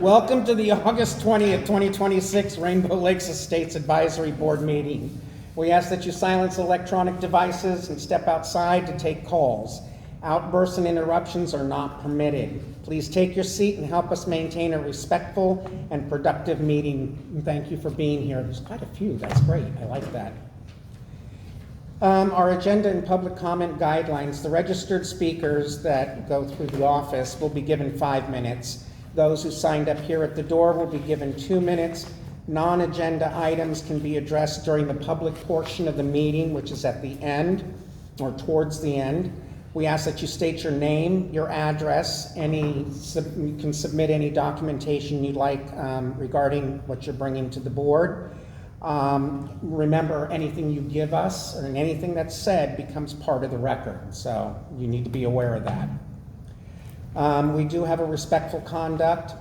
Welcome to the August 20th, 2026 Rainbow Lakes Estates Advisory Board Meeting. We ask that you silence electronic devices and step outside to take calls. Outbursts and interruptions are not permitted. Please take your seat and help us maintain a respectful and productive meeting. Thank you for being here. There's quite a few. That's great. I like that. Our agenda and public comment guidelines. The registered speakers that go through the office will be given 5 minutes. Those who signed up here at the door will be given 2 minutes. Non-agenda items can be addressed during the public portion of the meeting, which is at the end or towards the end. We ask that you state your name, your address, you can submit any documentation you'd like regarding what you're bringing to the board. Remember, anything you give us and anything that's said becomes part of the record, so you need to be aware of that. We do have a respectful conduct.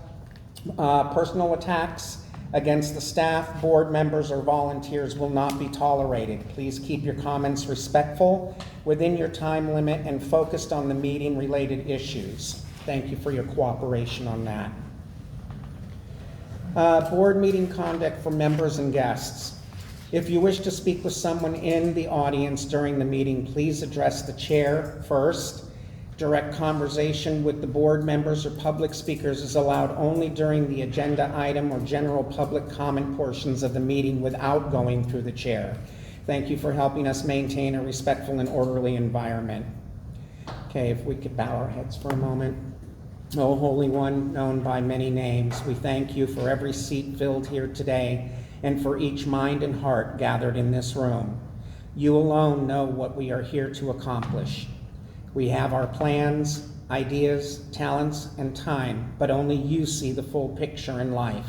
Personal attacks against the staff, board members, or volunteers will not be tolerated. Please keep your comments respectful, within your time limit, and focused on the meeting-related issues. Thank you for your cooperation on that. Board meeting conduct for members and guests. If you wish to speak with someone in the audience during the meeting, please address the chair first. Direct conversation with the board members or public speakers is allowed only during the agenda item or general public comment portions of the meeting without going through the chair. Thank you for helping us maintain a respectful and orderly environment. Okay, if we could bow our heads for a moment. O Holy One, known by many names, we thank you for every seat filled here today and for each mind and heart gathered in this room. You alone know what we are here to accomplish. We have our plans, ideas, talents, and time, but only you see the full picture in life.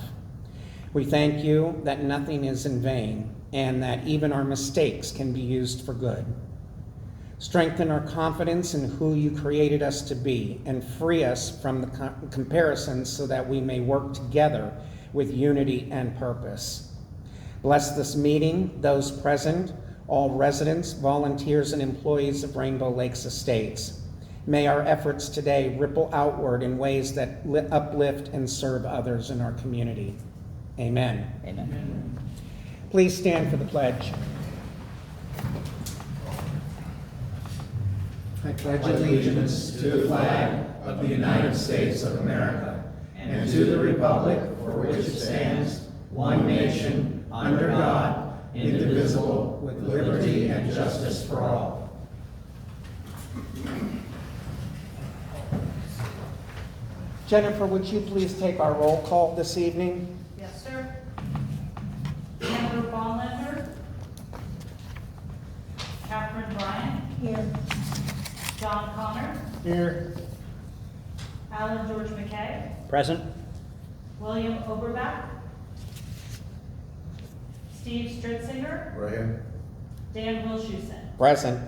We thank you that nothing is in vain and that even our mistakes can be used for good. Strengthen our confidence in who you created us to be and free us from the comparisons so that we may work together with unity and purpose. Bless this meeting, those present, all residents, volunteers, and employees of Rainbow Lakes Estates. May our efforts today ripple outward in ways that uplift and serve others in our community. Amen. Amen. Please stand for the pledge. I pledge allegiance to the flag of the United States of America and to the republic for which it stands, one nation, under God, indivisible, with liberty and justice for all. Jennifer, would you please take our roll call this evening? Yes, sir. Amber Bonlander. Catherine Bryant. Here. John Connor. Here. Alan George McKay. Present. William Oberbach. Steve Stritzinger. Right here. Dan Wilshusen. Present.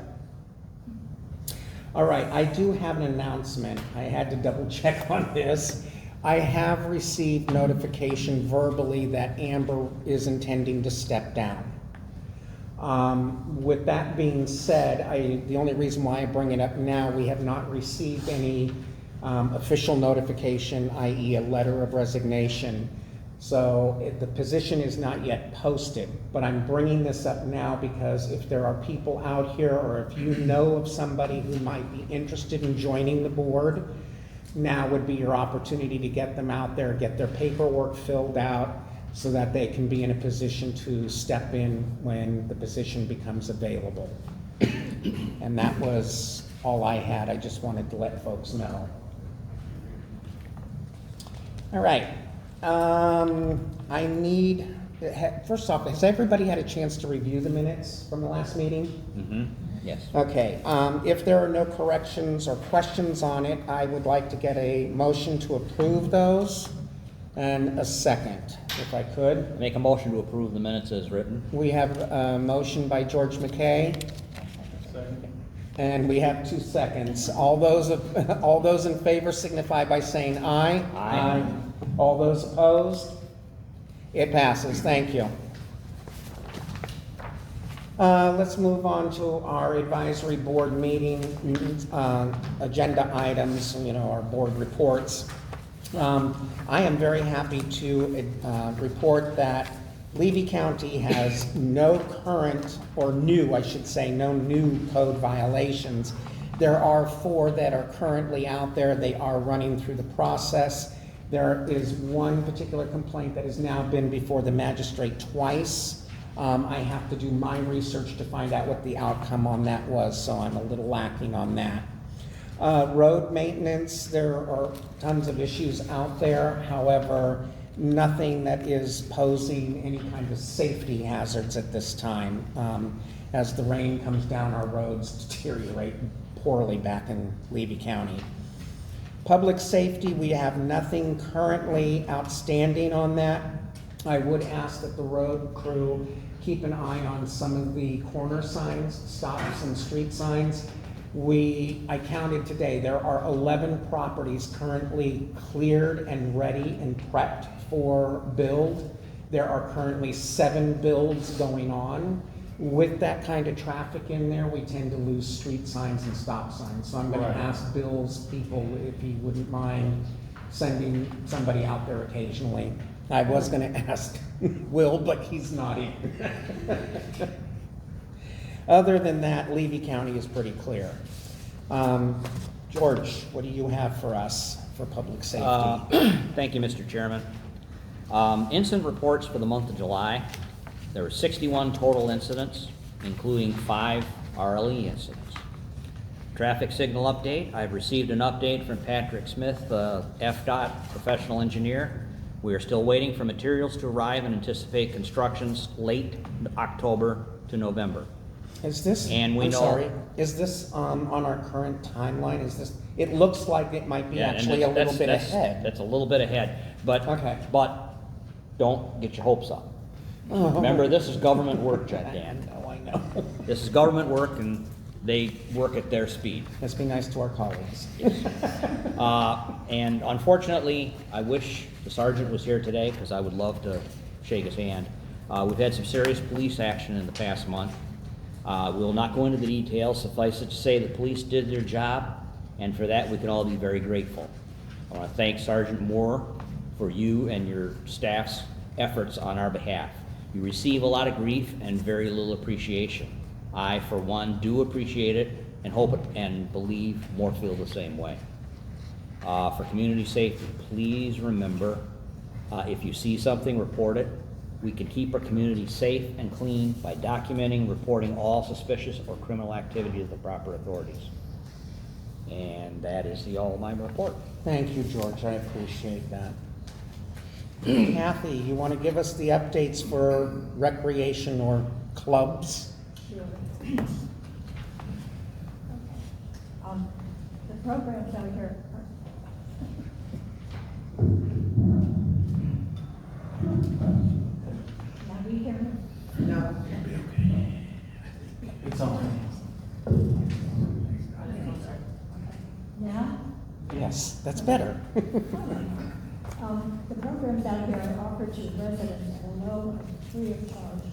All right, I do have an announcement. I had to double check on this. I have received notification verbally that Amber is intending to step down. With that being said, the only reason why I bring it up now, we have not received any official notification, i.e. a letter of resignation. So the position is not yet posted, but I'm bringing this up now because if there are people out here or if you know of somebody who might be interested in joining the board, now would be your opportunity to get them out there, get their paperwork filled out so that they can be in a position to step in when the position becomes available. And that was all I had. I just wanted to let folks know. All right. First off, has everybody had a chance to review the minutes from the last meeting? Mm-hmm. Yes. Okay, if there are no corrections or questions on it, I would like to get a motion to approve those and a second, if I could. Make a motion to approve the minutes as written. We have a motion by George McKay. And we have 2 seconds. All those in favor signify by saying aye. Aye. All those opposed? It passes. Thank you. Let's move on to our advisory board meeting agenda items, our board reports. I am very happy to report that Levy County has no current, or new, I should say, no new code violations. There are 4 that are currently out there. They are running through the process. There is one particular complaint that has now been before the magistrate twice. I have to do my research to find out what the outcome on that was, so I'm a little lacking on that. Road maintenance, there are tons of issues out there. However, nothing that is posing any kind of safety hazards at this time. As the rain comes down, our roads deteriorate poorly back in Levy County. Public safety, we have nothing currently outstanding on that. I would ask that the road crew keep an eye on some of the corner signs, stops and street signs. I counted today, there are 11 properties currently cleared and ready and prepped for build. There are currently 7 builds going on. With that kind of traffic in there, we tend to lose street signs and stop signs. So I'm gonna ask Bill's people if he wouldn't mind sending somebody out there occasionally. I was gonna ask Will, but he's not here. Other than that, Levy County is pretty clear. George, what do you have for us for public safety? Thank you, Mr. Chairman. Incident reports for the month of July. There were 61 total incidents, including 5 RLE incidents. Traffic signal update. I've received an update from Patrick Smith, FDOT professional engineer. We are still waiting for materials to arrive and anticipate constructions late October to November. Is this, And we I'm know- sorry, is this on our current timeline? Is this, it looks like it might be Yeah, and actually a little bit that's- ahead. That's a little bit ahead, but, Okay. but don't get your hopes up. Oh. Remember, this is government work, Dan. I know. This is government work, and they work at their speed. Let's be nice to our colleagues. And unfortunately, I wish the sergeant was here today, because I would love to shake his hand. We've had some serious police action in the past month. We'll not go into the details. Suffice it to say, the police did their job, and for that, we can all be very grateful. I want to thank Sergeant Moore for you and your staff's efforts on our behalf. You receive a lot of grief and very little appreciation. I, for one, do appreciate it and hope it and believe more feel the same way. For community safety, please remember, if you see something, report it. We can keep our community safe and clean by documenting, reporting all suspicious or criminal activity to the proper authorities. And that is all my report. Thank you, George, I appreciate that. Kathy, you want to give us the updates for recreation or clubs? Sure. The programs out here now do you hear me? No. It's on. Now? Yes, that's better. The programs out here are offered to residents at a low and free of charge.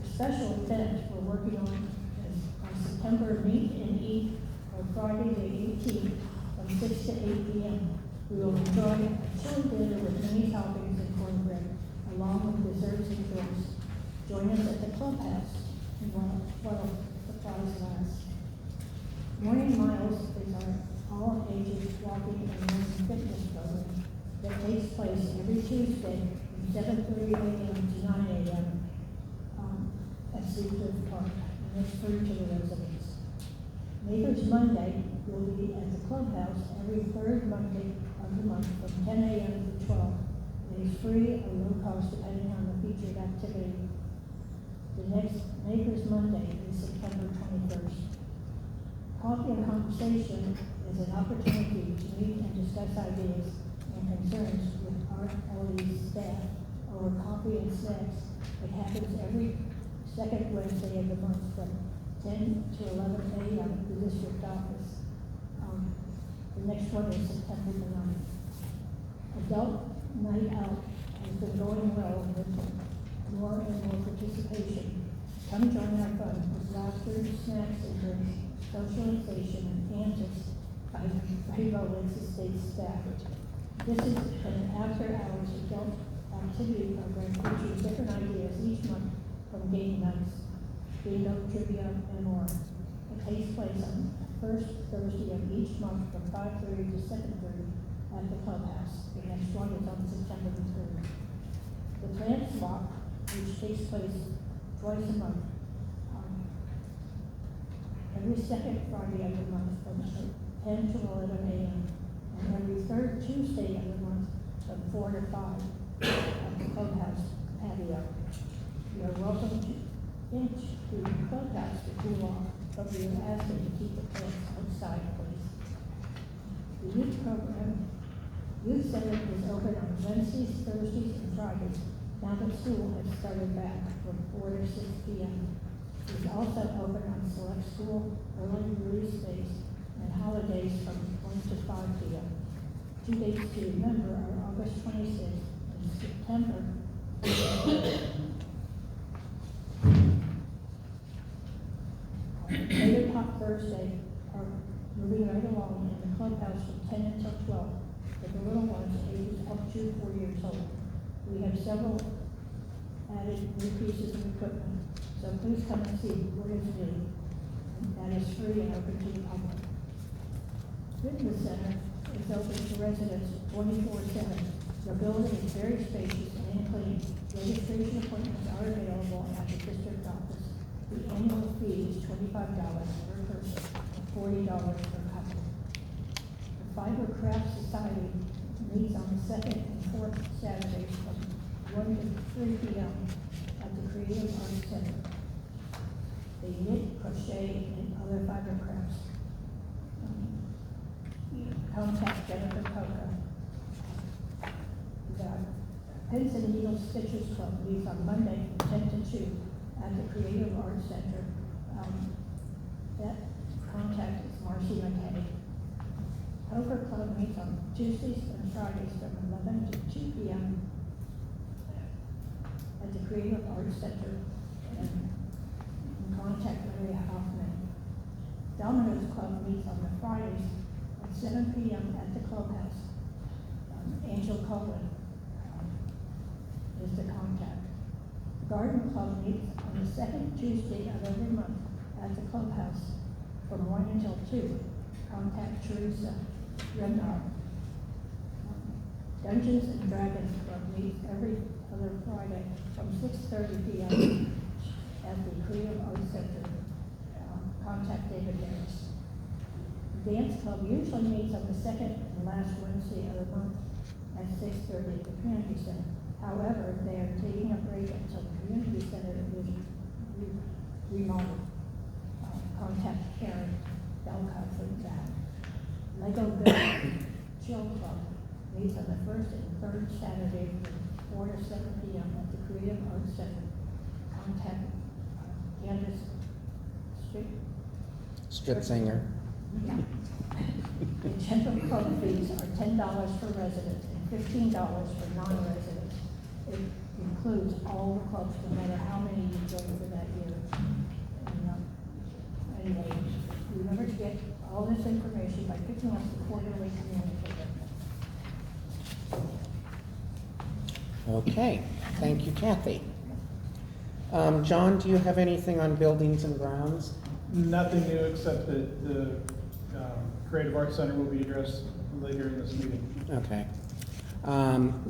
The special event we're working on is on September Meet and Eat on Friday the 18th from 6 to 8 p.m. We will enjoy a chili dinner with many toppings and cornbread, along with desserts and drinks. Join us at the clubhouse while supplies last. Morning Miles is our all-ages walking and running fitness program that takes place every Tuesday from 7:30 a.m. to 9 a.m. At Seacliff Park, and it's free to the residents. Neighbors Monday will be at the clubhouse every third Monday of the month from 10 a.m. to 12. It is free or low cost depending on the featured activity. The next Neighbors Monday is September 21st. Coffee and conversation is an opportunity to meet and discuss ideas and concerns with RLE staff over coffee and snacks. It happens every second Wednesday of the month from 10 to 11 a.m. at the district office. The next one is September the 9th. Adult night out has been going well with more and more participation. Come join our fun with laughter, snacks, and drinks, socialization, and antics by Rainbow Lakes Estate staff. This is an after-hours adult activity program featuring different ideas each month from game nights, bingo, trivia, and more. It takes place on the first Thursday of each month from 5:30 to 7:30 at the clubhouse. The next one is on September the 3rd. The plant swap, which takes place twice a month, every second Friday of the month from 10 to 11 a.m. and every third Tuesday of the month from 4 to 5 at the clubhouse patio. You are welcome to the clubhouse to cool off, but we are asking to keep the plants outside, please. The youth center is open on Wednesdays, Thursdays, and Fridays. Now that school has started back from 4 to 6 p.m. It is also open on select school, early release days, and holidays from 1 to 5 p.m. 2 dates to remember are August 26th and September. Later Pop Thursday are moving right along in the clubhouse from 10 until 12 with the little ones ages up to 4 years old. We have several added new pieces of equipment, so please come and see what is new. That is free and open to the public. Fitness Center is open to residents 24/7. The building is very spacious and clean. Registration appointments are available at the district office. The annual fee is $25 per person, and $40 per couple. The Fiber Craft Society meets on the second and fourth Saturdays from 1 to 3 p.m. at the Creative Arts Center. They knit, crochet, and other fiber crafts. Contact Jennifer Coca. The Pins and Needles Stitches Club meets on Monday from 10 to 2 at the Creative Arts Center. That contact is Marcy McKay. Poker Club meets on Tuesdays and Fridays from 11 to 2 p.m. at the Creative Arts Center, and contact Maria Hoffman. Domino's Club meets on the Fridays at 7 p.m. at the clubhouse. Angel Coleman is the contact. Garden Club meets on the second Tuesday of every month at the clubhouse from 1 until 2. Contact Teresa Renard. Dungeons and Dragons Club meets every other Friday from 6:30 p.m. at the Creative Arts Center. Contact David Harris. The Dance Club usually meets on the second and last Wednesday of the month at 6:30 at the Community Center. However, they are taking a break until the Community Center is remodeled. Contact Karen Belcott for that. Lego Build Chill Club meets on the first and third Saturday from 4 to 7 p.m. at the Creative Arts Center. Contact Candace Stritzinger. Yeah. The general club fees are $10 for residents and $15 for non-residents. It includes all the clubs, no matter how many you join for that year. And, anyway, remember to get all this information by picking up the quarterly communicator. Okay, thank you, Kathy. John, do you have anything on buildings and grounds? Nothing new except that the Creative Arts Center will be addressed later in this meeting. Okay.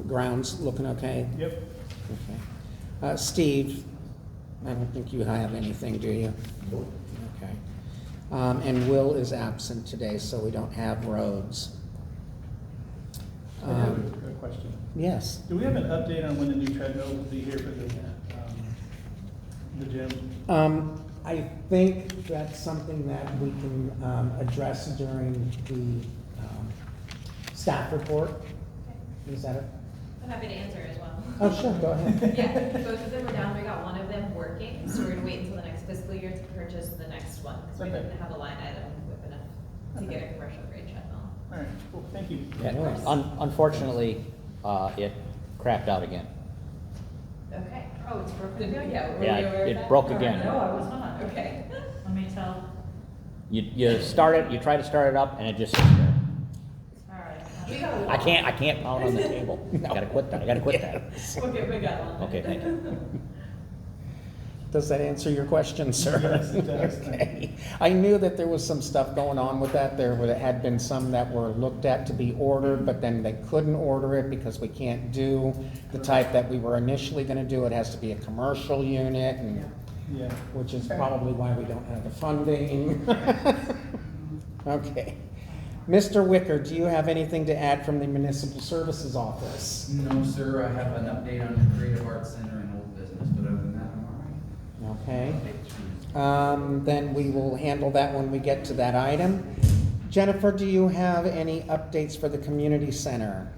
Grounds looking okay? Yep. Okay. Steve, I don't think you have anything, do you? Nope. Okay. And Will is absent today, so we don't have roads. I have a question. Yes. Do we have an update on when the new treadmill will be here for the gym? I think that's something that we can address during the staff report. Is that it? I'm happy to answer as well. Oh, sure, go ahead. Yeah, both of them are down. We got one of them working, so we're gonna wait until the next fiscal year to purchase the next one, because we're Okay. gonna have a line item with enough to get a commercial grade treadmill. All right, cool, thank you. Yeah, No worries. unfortunately, it crapped out again. Okay. Oh, it's broken again? Yeah. were Yeah, you aware of it that? broke again. No, I was not. Okay. Let me tell. You try to start it up, and it just sits there. All right. We got one. I can't pound on the table. I gotta quit that, I gotta quit that. Okay, we got one. Okay, thank you. Does that answer your question, sir? Yes, it does. Okay. I knew that there was some stuff going on with that. There had been some that were looked at to be ordered, but then they couldn't order it because we can't do the type that we were initially gonna do. It has to be a commercial unit, and, Yeah. which is probably why we don't have the funding. Okay. Mr. Wicker, do you have anything to add from the Municipal Services Office? No, sir, I have an update on the Creative Arts Center and Old Business, but other than that, I'm all right. Okay. Then we will handle that when we get to that item. Jennifer, do you have any updates for the community center?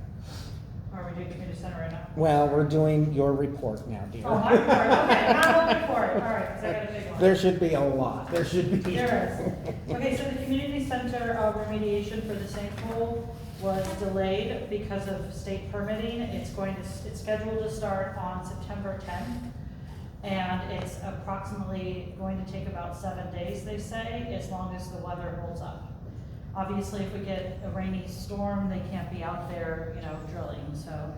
Are we doing community center right now? Well, we're doing your report now, dear. Oh, my report, okay, I'm looking for it, all right, because I got a big one. There should be a lot. There should be. There is. Okay, so the community center remediation for the sinkhole was delayed because of state permitting. It's scheduled to start on September 10th. And it's approximately going to take about 7 days, they say, as long as the weather holds up. Obviously, if we get a rainy storm, they can't be out there, drilling, so.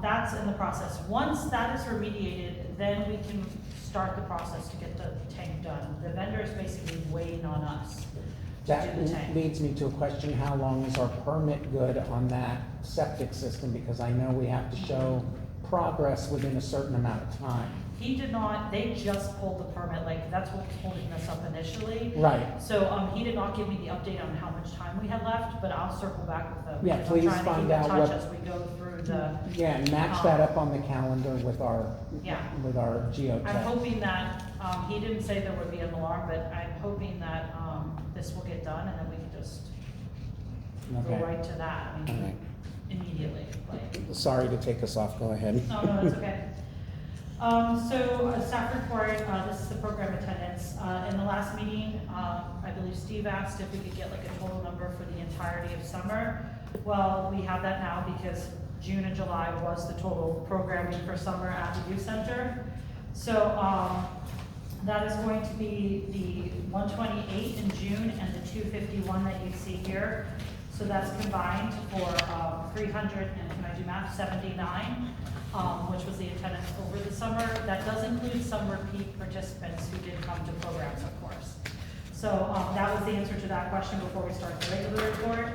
That's in the process. Once that is remediated, then we can start the process to get the tank done. The vendor is basically waiting on us to That do the tank. leads me to a question: how long is our permit good on that septic system? Because I know we have to show progress within a certain amount of time. He did not, they just pulled the permit, like, that's what was holding us up initially. Right. So, he did not give me the update on how much time we had left, but I'll circle back with them. Yeah, because please I'm find trying out to keep in what- touch as we go through the, Yeah, and match that up on the calendar with our, yeah. geotech. I'm hoping that, he didn't say there would be an alarm, but I'm hoping that, this will get done and then we can just Okay. go right to that, I All mean, right. immediately, like. Sorry to take us off, go ahead. No, that's okay. Staff report, this is the program attendance. In the last meeting, I believe Steve asked if we could get like a total number for the entirety of summer. Well, we have that now because June and July was the total programming for summer at the youth center. So, that is going to be the 128 in June and the 251 that you see here. So that's combined for 300, and can I do math, 79, which was the attendance over the summer. That does include some repeat participants who did come to programs, of course. So that was the answer to that question before we start the regular report.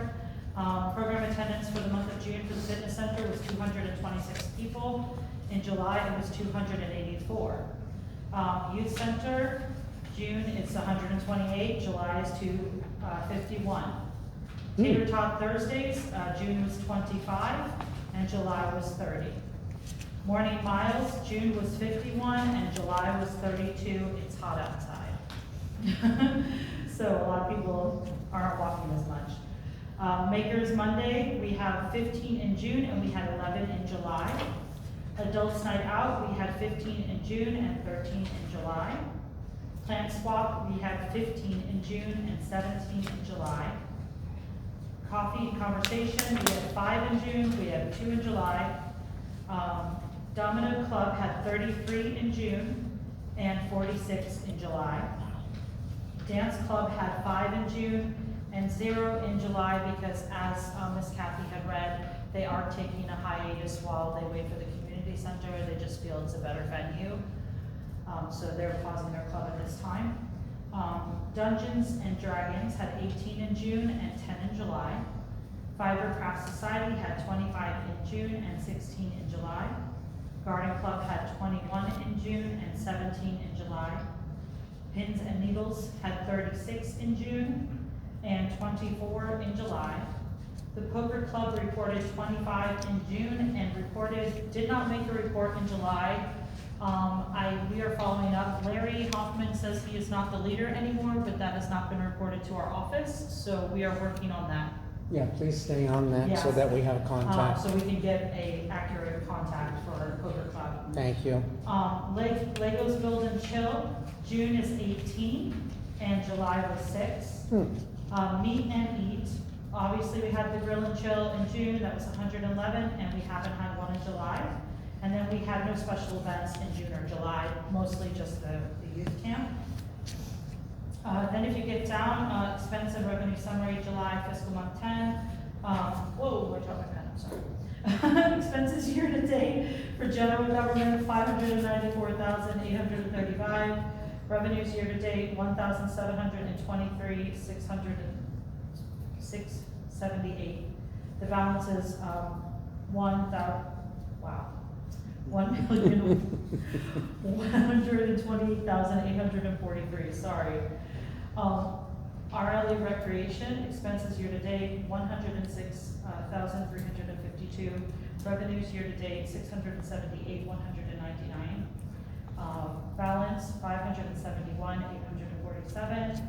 Program attendance for the month of June for the fitness center was 226 people. In July, it was 284. Youth center, June it's 128, July is 251. Tater Tot Thursdays, June was 25 and July was 30. Morning miles, June was 51 and July was 32. It's hot outside. So a lot of people aren't walking as much. Makers Monday, we have 15 in June and we had 11 in July. Adults Night Out, we had 15 in June and 13 in July. Plant Swap, we had 15 in June and 17 in July. Coffee and Conversation, we had 5 in June, we had 2 in July. Domino Club had 33 in June and 46 in July. Dance Club had 5 in June and 0 in July because, as Miss Kathy had read, they are taking a hiatus while they wait for the community center. They just feel it's a better venue. So they're pausing their club at this time. Dungeons and Dragons had 18 in June and 10 in July. Fiber Craft Society had 25 in June and 16 in July. Garden Club had 21 in June and 17 in July. Pins and Needles had 36 in June and 24 in July. The Poker Club reported 25 in June and did not make a report in July. We are following up. Larry Hoffman says he is not the leader anymore, but that has not been reported to our office, so we are working on that. Yeah, please stay on that so Yes. that we have contact. So we can get a accurate contact for our Poker Club. Thank you. Legos Build and Chill, June is 18 and July was 6. Meet and Eat, obviously we had the Grill and Chill in June, that was 111, and we haven't had one in July. And then we had no special events in June or July, mostly just the youth camp. Then if you get down, expense and revenue summary, July fiscal month 10, Whoa, I dropped my pen, I'm sorry. Expenses year to date for general government, $594,835. Revenues year to date, $1,723, $678. The balance is, $1,128,843, sorry. RLE Recreation, expenses year to date, $106,352. Revenues year to date, $678,199. Balance, $571,847.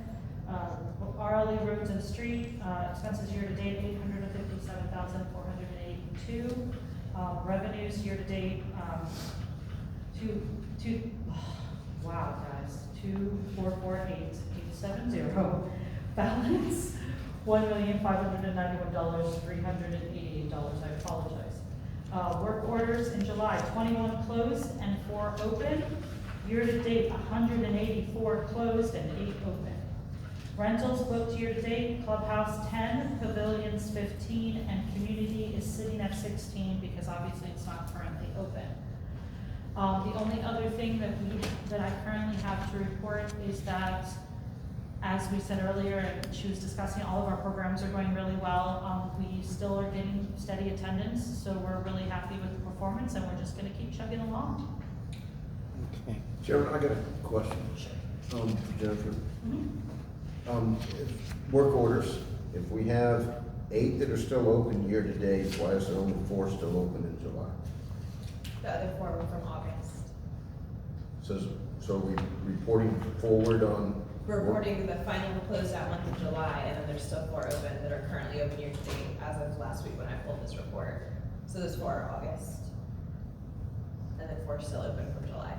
RLE Roads and Street, expenses year to date, $857,482. Revenues year to date, wow, guys, 2,448,870. Balance, $1,591,388. I apologize. Work orders in July, 21 closed and 4 open. Year to date, 184 closed and 8 open. Rentals booked year to date, clubhouse 10, pavilions 15, and community is sitting at 16 because obviously it's not currently open. The only other thing that I currently have to report is that, as we said earlier, and she was discussing, all of our programs are going really well. We still are getting steady attendance, so we're really happy with the performance, and we're just gonna keep chugging along. Okay. Chairman, I got a question. For Jennifer. Work orders, if we have 8 that are still open year to date, why is there only 4 still open in July? The other 4 were from August. So we reporting forward on? We're reporting the final closed out month of July, and then there's still 4 open that are currently open year to date as of last week when I pulled this report. So those 4 are August. And then 4 are still open from July.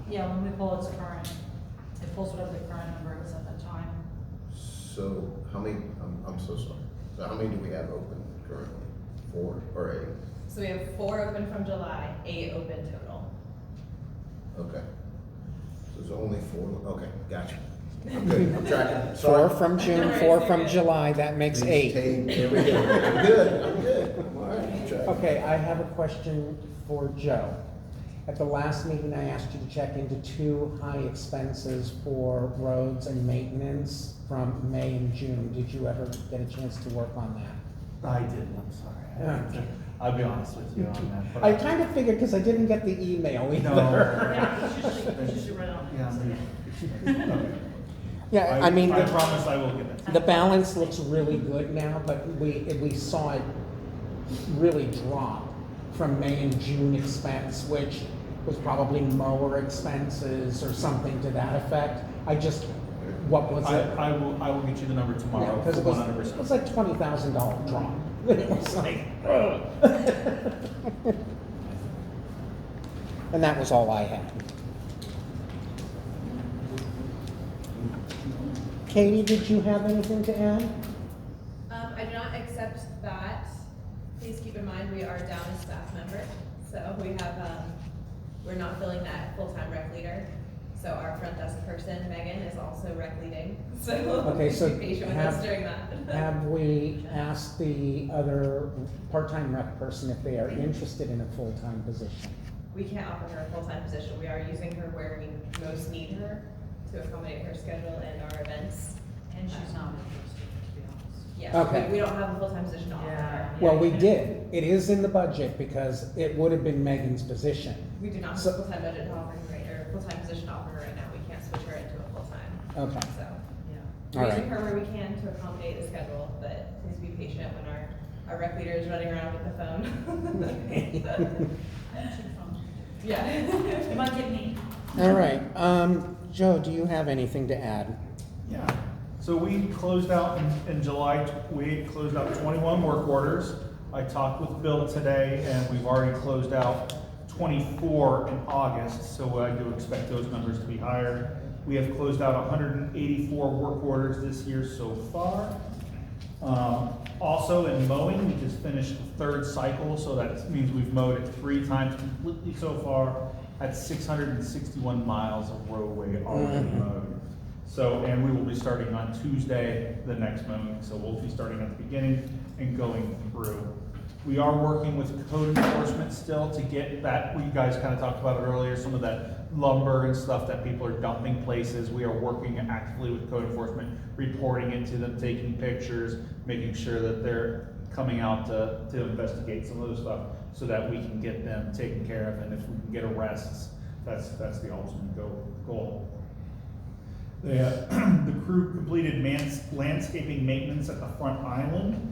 Yeah, when we pull its current, it pulls whatever the current number was at that time. So how many, I'm so sorry. So how many do we have open currently? 4 or 8? So we have 4 open from July, 8 open total. Okay. So there's only 4, okay, gotcha. I'm good, I'm tracking. 4 from June, 4 from July, that makes 8. There we go. I'm good, I'm good. All right, I'm tracking. Okay, I have a question for Joe. At the last meeting, I asked you to check into 2 high expenses for roads and maintenance from May and June. Did you ever get a chance to work on that? I didn't, I'm sorry. I'll be honest with you on that. but I kind of figured, because I didn't get the email either. No. Yeah, it's usually right on it. Yeah, okay. Yeah, I mean, I promise I will get it. the balance looks really good now, but we saw it really drop from May and June expense, which was probably mower expenses or something to that effect. What was it? I will get you the number tomorrow, Because for it 100%. was like $20,000 drop. It was like, ugh. And that was all I had. Katie, did you have anything to add? I do not accept that. Please keep in mind, we are down a staff member. So we have, we're not filling that full-time rec leader. So our front desk person, Megan, is also rec leading. So Okay, so be patient with us during that. have we asked the other part-time rec person if they are interested in a full-time position? We can't offer her a full-time position. We are using her where we most need her to accommodate her schedule and our events. And she's not interested, to be honest. Yes, Okay. we don't have a full-time position to offer her. Well, we did. It is in the budget because it would have been Megan's position. We do not have So- a full-time budget to offer her right, or a full-time position to offer her right now. We can't switch her into a full-time. Okay. So, Yeah. All we're using right. her where we can to accommodate the schedule, but please be patient when our rec leader is running around with the phone. Yeah. You might get me. All right, Joe, do you have anything to add? Yeah, so we closed out in July, we closed out 21 work orders. I talked with Bill today, and we've already closed out 24 in August, so I do expect those numbers to be higher. We have closed out 184 work orders this year so far. Also in mowing, we just finished the 3rd cycle, so that means we've mowed it 3 times completely so far. That's 661 miles of roadway already mowed. So, and we will be starting on Tuesday, the next mowing, so we'll be starting at the beginning and going through. We are working with code enforcement still to get that, you guys kind of talked about it earlier, some of that lumber and stuff that people are dumping places. We are working actively with code enforcement, reporting it to them, taking pictures, making sure that they're coming out to investigate some of those stuff so that we can get them taken care of, and if we can get arrests, that's the ultimate goal. The crew completed landscaping maintenance at the front island.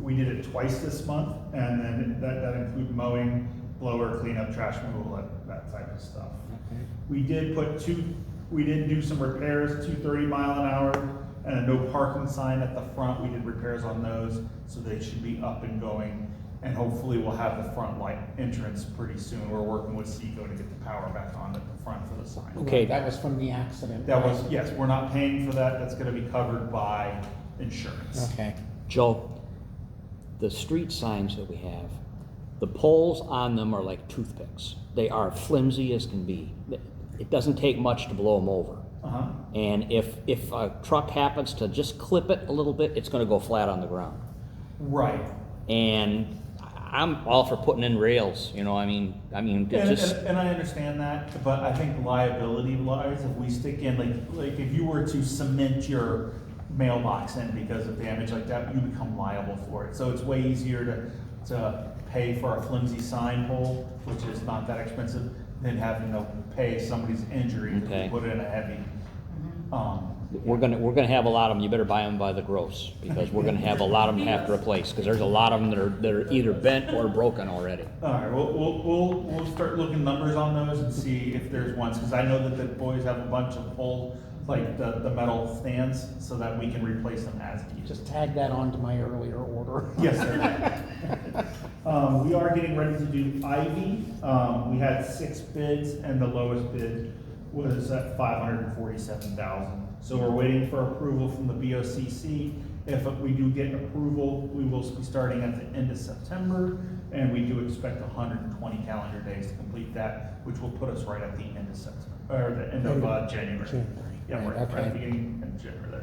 We did it twice this month, and then that included mowing, blower, cleanup, trash removal, that type of stuff. Okay. We did do some repairs, 230 mile an hour, and a no parking sign at the front. We did repairs on those, so they should be up and going. And hopefully we'll have the front light entrance pretty soon. We're working with Seco to get the power back on at the front for the sign. Okay. That was from the accident. That right? was, yes, we're not paying for that. That's gonna be covered by insurance. Okay. Joe, the street signs that we have, the poles on them are like toothpicks. They are flimsy as can be. It doesn't take much to blow them over. Uh-huh. And if a truck happens to just clip it a little bit, it's gonna go flat on the ground. Right. And I'm all for putting in rails, you know, I mean, it just, And I understand that, but I think liability lies if we stick in, like if you were to cement your mailbox in because of damage like that, you become liable for it. So it's way easier to pay for a flimsy sign pole, which is not that expensive, than having to pay somebody's injury if Okay. we put in a heavy, we're gonna have a lot of them, you better buy them by the gross, because we're gonna have a lot of them to have to replace, because there's a lot of them that are either bent or broken already. All right, we'll start looking numbers on those and see if there's ones, because I know that the boys have a bunch of poles, like the metal stands, so that we can replace them as needed. Just tag that on to my earlier order. Yes, sir. We are getting ready to do Ivy. We had 6 bids, and the lowest bid was at $547,000. So we're waiting for approval from the BOCC. If we do get approval, we will be starting at the end of September, and we do expect 120 calendar days to complete that, which will put us right at the end of September, or the end of January. January. Yeah, right at the beginning of January,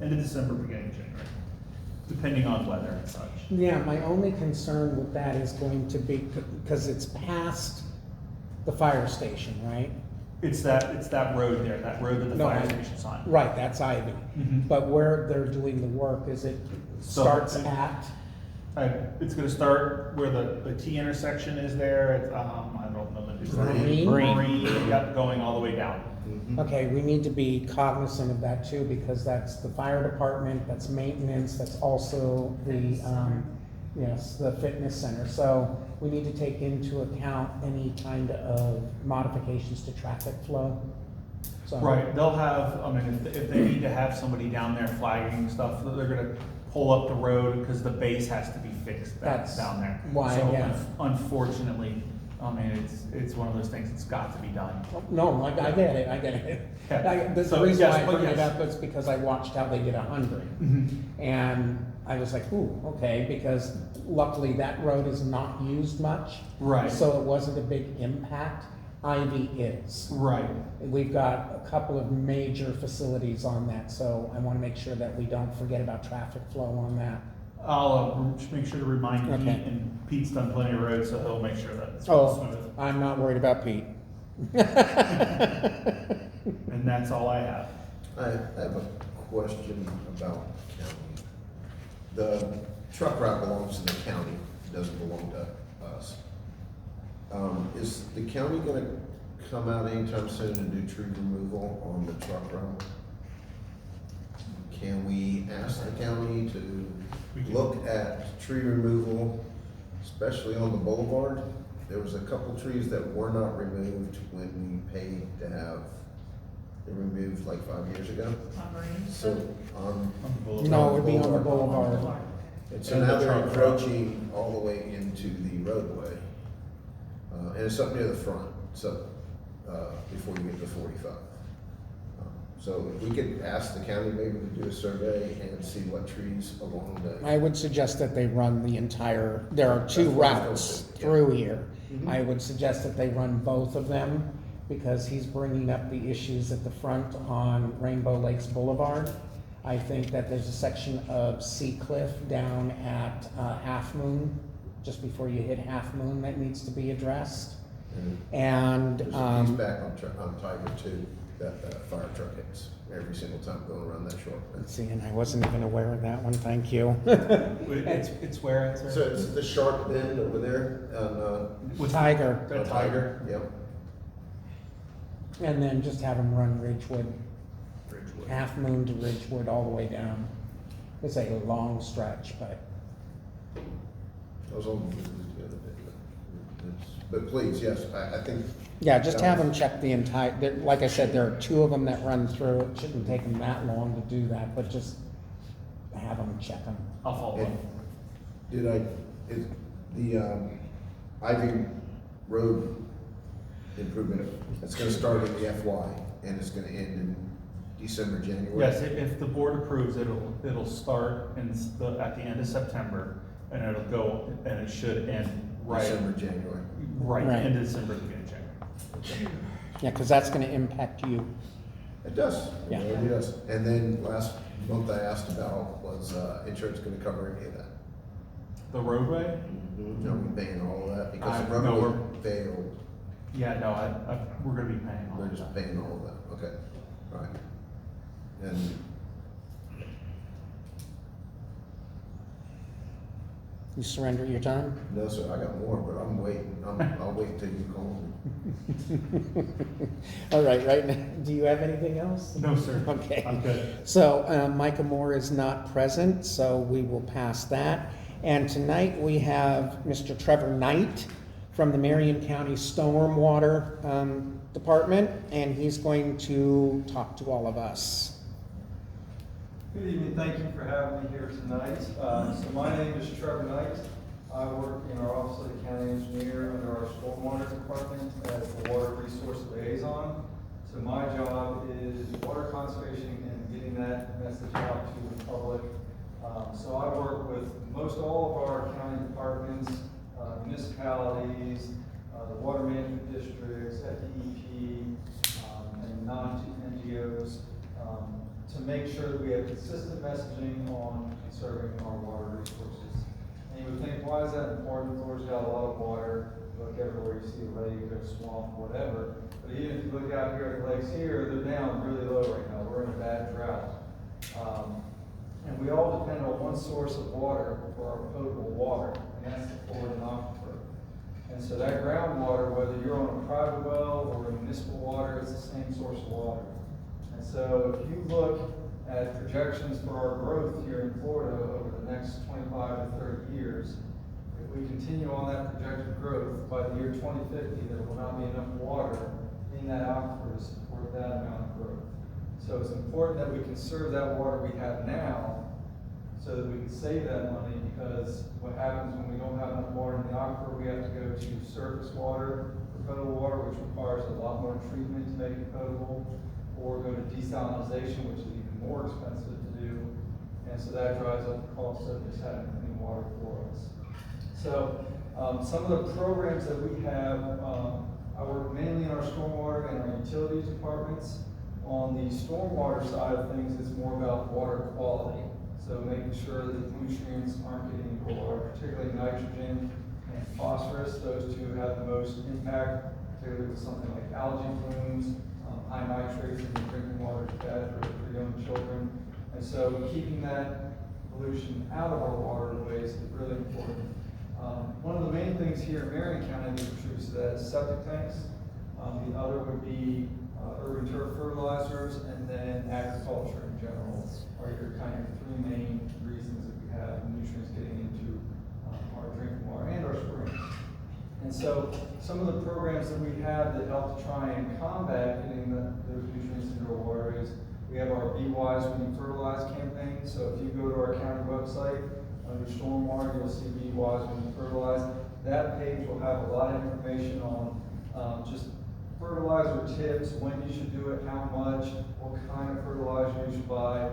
end of December, beginning of January, depending on weather and such. Yeah, my only concern with that is going to be, because it's past the fire station, right? It's that road there, that road that the No, fire I- station's on. Right, that's Ivy. Mhm. But where they're doing the work, is it So- starts at? It's gonna start where the T intersection is there, I don't know the design. Green? Green, yep, going all the way down. Okay, we need to be cognizant of that too, because that's the fire department, that's maintenance, that's also the, yes, the fitness center. So we need to take into account any kind of modifications to traffic flow. So- Right, they'll have, I mean, if they need to have somebody down there flagging stuff, they're gonna pull up the road, because the base has to be fixed That's down there. why, So yeah. Unfortunately, I mean, it's one of those things that's got to be done. No, I get it, I get it. Yeah. The So, reason yes, why I but bring it yes. up is because I watched how they did 100. And I was like, ooh, okay, because luckily that road is not used much. Right. So it wasn't a big impact. Ivy is. Right. We've got a couple of major facilities on that, so I want to make sure that we don't forget about traffic flow on that. I'll make sure to remind Pete, Okay. and Pete's done plenty of roads, so he'll make sure that it's Oh, smooth. I'm not worried about Pete. And that's all I have. I have a question about county. The truck route belongs to the county, it doesn't belong to us. Is the county gonna come out anytime soon and do tree removal on the truck route? Can we ask the county to look at tree removal, especially on the boulevard? There was a couple trees that were not removed when we paid to have them removed like 5 years ago. So, On the boulevard. No, it would be on the boulevard. and so And now the they're truck route. encroaching all the way into the roadway. And it's up near the front, so, before you get to 45. So if we could ask the county maybe to do a survey and see what trees along the. I would suggest that they run the entire, there are two That's what I was routes thinking, yeah. through here. Mhm. I would suggest that they run both of them, because he's bringing up the issues at the front on Rainbow Lakes Boulevard. I think that there's a section of Sea Cliff down at Half Moon, just before you hit Half Moon, that needs to be addressed. And There's a piece back on Tiger too, that fire truck hits every single time going around that short. let's see, and I wasn't even aware of that one, thank you. It's where, sir? So it's the shark bend over there on, Tiger, The Tiger, yep. and then just have them run Ridgewood, Ridgewood. Half Moon to Ridgewood all the way down. It's a long stretch, but I was on the other day, but please, yes, I think. yeah, just have them check the entire, like I said, there are 2 of them that run through. It shouldn't take them that long to do that, but just have them check them. I'll follow up. Is the Ivy Road improvement, it's gonna start in the FY and it's gonna end in December, January? Yes, if the board approves, it'll start at the end of September, and it'll go, and it should end December, January. right, Right. end of December, beginning of January. Yeah, because that's gonna impact you. It does, Yeah. it really does. And then last month I asked about, was insurance gonna cover any of that? The roadway? No, we paying all of that because the No, roadway failed, Yeah, no, we're gonna be paying all we're of just that. paying all of that, okay, all right. And You surrender your time? no, sir, I got more, but I'm waiting, I'll wait until you call me. All right now, do you have anything else? No, sir. Okay. I'm good. So Micah Moore is not present, so we will pass that. And tonight we have Mr. Trevor Knight from the Marion County Stormwater Department, and he's going to talk to all of us. Good evening, thank you for having me here tonight. So my name is Trevor Knight. I work in our Office of the County Engineer under our Stormwater Department as the Water Resource Liaison. So my job is water conservation and getting that message out to the public. So I work with most all of our county departments, municipalities, the water management districts, FDEP, and non-NGOs, to make sure that we have consistent messaging on conserving our water resources. And you would think, why is that important? Florida's got a lot of water. Look everywhere, you see a lake or a swamp, whatever. But even if you look out here at the lakes here, they're down really low right now. We're in a bad drought. And we all depend on one source of water for our potable water, and that's the Florida aquifer. And so that groundwater, whether you're on a private well or municipal water, it's the same source of water. And so if you look at projections for our growth here in Florida over the next 25 to 30 years, if we continue on that projected growth, by the year 2050, there will not be enough water in that aquifer to support that amount of growth. So it's important that we conserve that water we have now so that we can save that money, because what happens when we don't have enough water in the aquifer, we have to go to surface water for potable water, which requires a lot more treatment to make it potable, or go to desalinization, which is even more expensive to do. And so that drives up the cost of just having clean water for us. So some of the programs that we have, I work mainly in our stormwater and our utilities departments. On the stormwater side of things, it's more about water quality. So making sure that nutrients aren't getting into water, particularly nitrogen and phosphorus. Those two have the most impact, particularly with something like algae blooms. High nitrates in the drinking water is bad for young children. And so keeping that pollution out of our waterways is really important. One of the main things here in Marion County that contributes to that is septic tanks. The other would be urban turf fertilizers, and then agriculture in general are your kind of 3 main reasons that we have nutrients getting into our drinking water and our springs. And so some of the programs that we have that help to try and combat getting those nutrients into our water is we have our Be Wise When You Fertilize campaign. So if you go to our county website under stormwater, you'll see Be Wise When You Fertilize. That page will have a lot of information on just fertilizer tips, when you should do it, how much, what kind of fertilizer you should buy,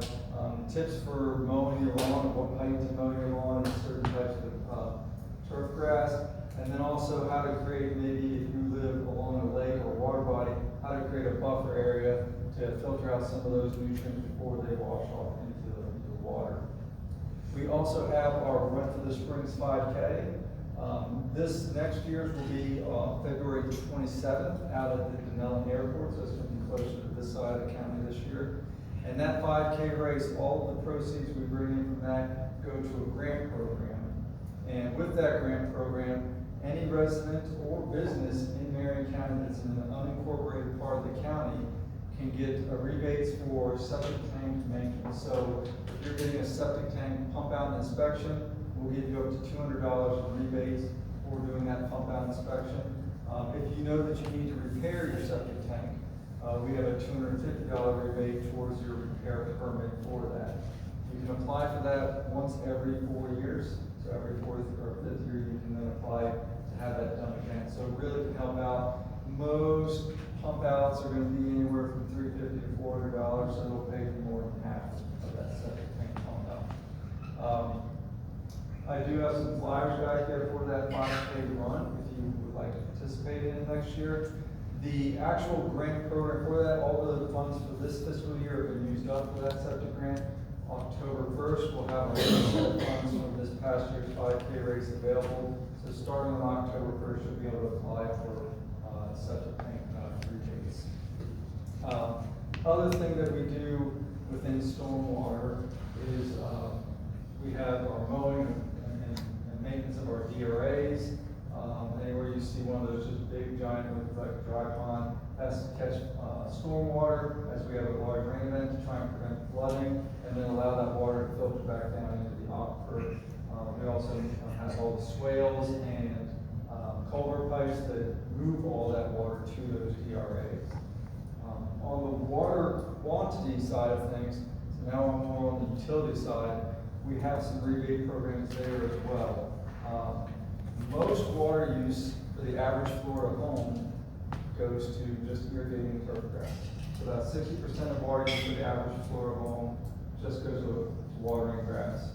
tips for mowing your lawn, what height to mow your lawn, and certain types of turf grass, and then also how to create, maybe if you live along a lake or water body, how to create a buffer area to filter out some of those nutrients before they wash off into the water. We also have our Run for the Springs 5K. This next year's will be February 27th out at the Denellen Airport, so it's going to be closer to this side of the county this year. And that 5K race, all of the proceeds we bring in from that go to a grant program. And with that grant program, any resident or business in Marion County that's in an unincorporated part of the county can get rebates for septic tank maintenance. So if you're getting a septic tank pump out inspection, we'll give you up to $200 in rebates for doing that pump out inspection. If you know that you need to repair your septic tank, we have a $250 rebate towards your repair permit for that. You can apply for that once every 4 years. So every fourth or fifth year, you can then apply to have that done again. So it really can help out. Most pump outs are going to be anywhere from $350 to $400, so it'll pay for more than half of that septic tank pump out. I do have some flyers back there for that 5K run if you would like to participate in it next year. The actual grant program for that, all of the funds for this fiscal year have been used up for that septic grant. October 1st, we'll have our funds from this past year's 5K race available. So starting on October 1st, you'll be able to apply for septic tank rebates. Other thing that we do within stormwater is we have our mowing and maintenance of our DRAs. Anywhere you see one of those just big giant like dry pond has to catch stormwater, as we have a large rain event to try and prevent flooding and then allow that water to filter back down into the aquifer. We also have all the swales and culvert pipes that move all that water to those DRAs. On the water quantity side of things, so now I'm more on the utility side, we have some rebate programs there as well. Most water use for the average Florida home goes to just irrigating turf grass. So about 60% of water use for the average Florida home just goes to watering grass.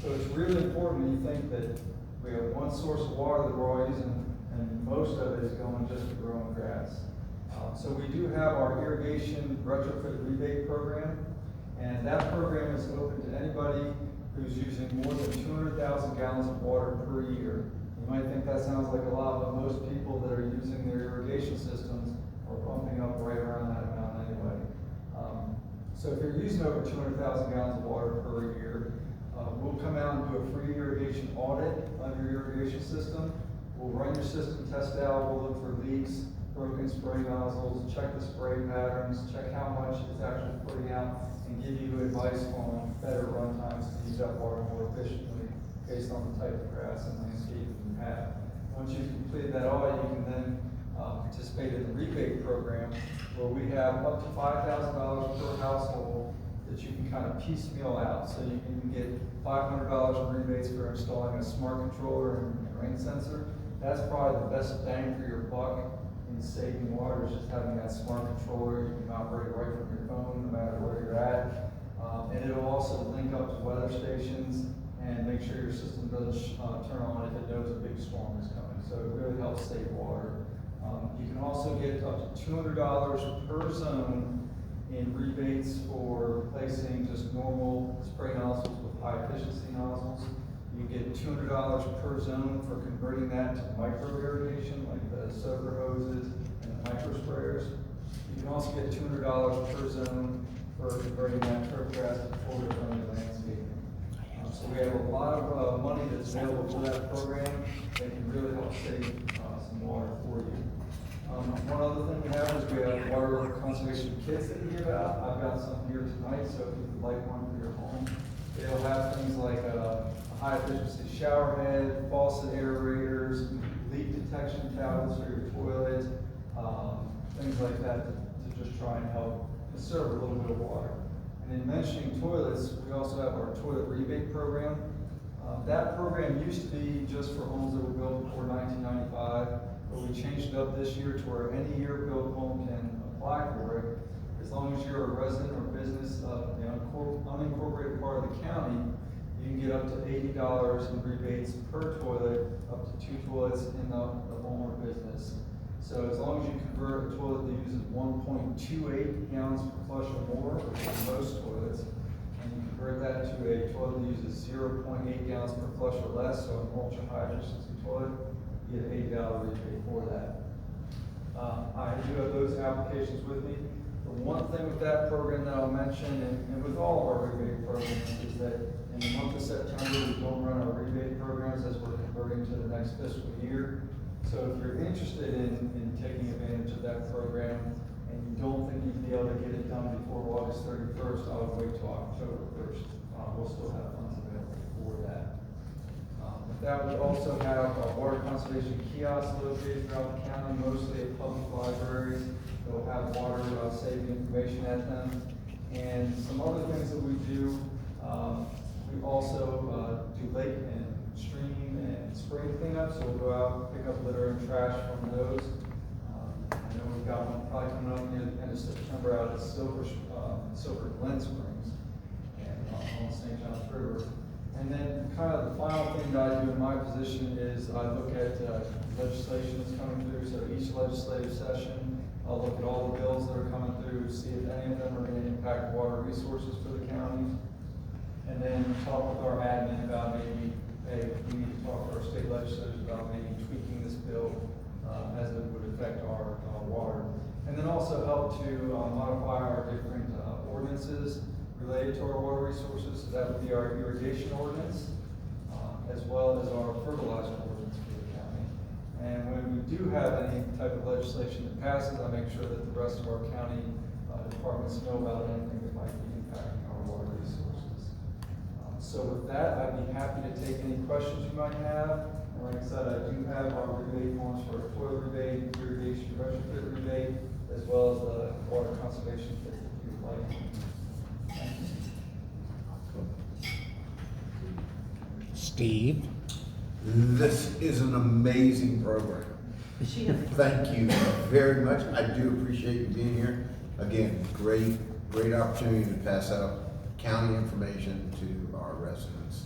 So it's really important when you think that we have one source of water that we're all using, and most of it is going just to growing grass. So we do have our irrigation retrofit rebate program, and that program is open to anybody who's using more than 200,000 gallons of water per year. You might think that sounds like a lot, but most people that are using their irrigation systems are pumping up right around that amount anyway. So if you're using over 200,000 gallons of water per year, we'll come out and do a free irrigation audit of your irrigation system. We'll run your system test out, we'll look for leaks, broken spray nozzles, check the spray patterns, check how much it's actually putting out, and give you advice on better run times to use that water more efficiently based on the type of grass and landscaping you have. Once you've completed that audit, you can then participate in the rebate program, where we have up to $5,000 per household that you can kind of piecemeal out. So you can get $500 in rebates for installing a smart controller and rain sensor. That's probably the best bang for your buck in saving water, is just having that smart controller. You can operate right from your phone, no matter where you're at. And it'll also link up to weather stations and make sure your system doesn't turn on if it knows a big storm is coming. So it really helps save water. You can also get up to $200 per zone in rebates for replacing just normal spray nozzles with high efficiency nozzles. You get $200 per zone for converting that to micro irrigation, like the soaker hoses and the micro sprayers. You can also get $200 per zone for converting that turf grass to full friendly landscaping. So we have a lot of money that's available for that program that can really help save some water for you. One other thing we have is we have water conservation kits that we give out. I've got some here tonight, so if you would like one for your home, they'll have things like a high efficiency shower head, faucet aerators, leak detection tablets for your toilet, things like that to just try and help conserve a little bit of water. And in mentioning toilets, we also have our toilet rebate program. That program used to be just for homes that were built before 1995, but we changed it up this year to where any year-built home can apply for it. As long as you're a resident or business of the unincorporated part of the county, you can get up to $80 in rebates per toilet, up to 2 toilets in the home or business. So as long as you convert a toilet that uses 1.28 gallons per flush or more, which is most toilets, and you convert that to a toilet that uses 0.8 gallons per flush or less, so an ultra high efficiency toilet, you get an $8 rebate for that. I do have those applications with me. The one thing with that program that I'll mention, and with all of our rebate programs, is that in the month of September, we don't run our rebate programs as we're converting to the next fiscal year. So if you're interested in taking advantage of that program and you don't think you'd be able to get it done before August 31st, I would wait till October 1st. We'll still have funds available for that. With that, we also have our water conservation kiosks located throughout the county, mostly at public libraries. They'll have water saving information at them. And some other things that we do, we also do lake and stream and spring cleanup, so we'll go out, pick up litter and trash from those. I know we've got one probably coming up near the end of September out at Silver Glen Springs and on the St. Johns River. And then kind of the final thing that I do in my position is I look at legislation that's coming through. So each legislative session, I'll look at all the bills that are coming through, see if any of them are going to impact water resources for the county. And then talk with our admin about maybe, hey, we need to talk to our state legislators about maybe tweaking this bill as it would affect our water. And then also help to modify our different ordinances related to our water resources. So that would be our irrigation ordinance, as well as our fertilizer ordinance for the county. And when we do have any type of legislation that passes, I make sure that the rest of our county departments know about anything that might be impacting our water resources. So with that, I'd be happy to take any questions you might have. And like I said, I do have our rebate forms for our toilet rebate, irrigation retrofit rebate, as well as the water conservation kits if you would like. Steve? This is an amazing program. Thank you very much. I do appreciate you being here. Again, great opportunity to pass out county information to our residents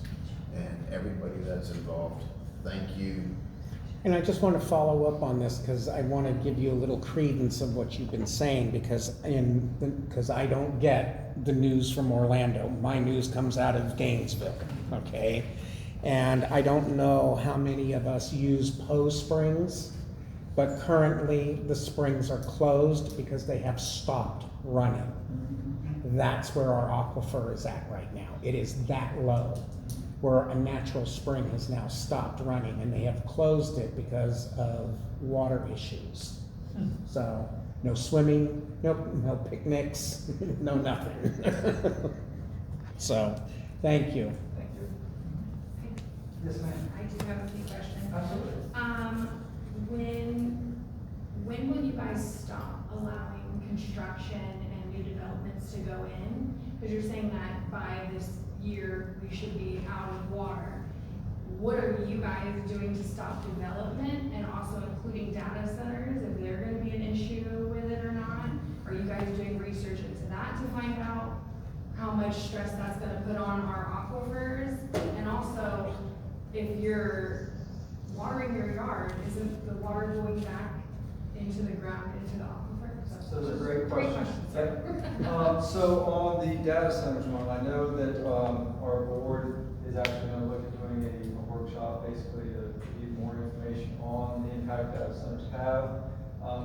and everybody that's involved. Thank you. And I just want to follow up on this because I want to give you a little credence of what you've been saying because I don't get the news from Orlando. My news comes out of Gainesville, okay? And I don't know how many of us use Poe Springs, but currently the springs are closed because they have stopped running. That's where our aquifer is at right now. It is that low, where a natural spring has now stopped running and they have closed it because of water issues. So no swimming, no picnics, no nothing. So thank you. Thank you. Yes, ma'am. I do have a few questions. Absolutely. When will you guys stop allowing construction and new developments to go in? Because you're saying that by this year, we should be out of water. What are you guys doing to stop development and also including data centers, if they're gonna be an issue with it or not? Are you guys doing research into that to find out how much stress that's gonna put on our aquifers? And also, if you're watering your yard, isn't the water going back into the ground, into the aquifer? So those are great Great questions. questions. So on the data centers one, I know that our board is actually going to look at doing a workshop basically to give more information on the impact data centers have.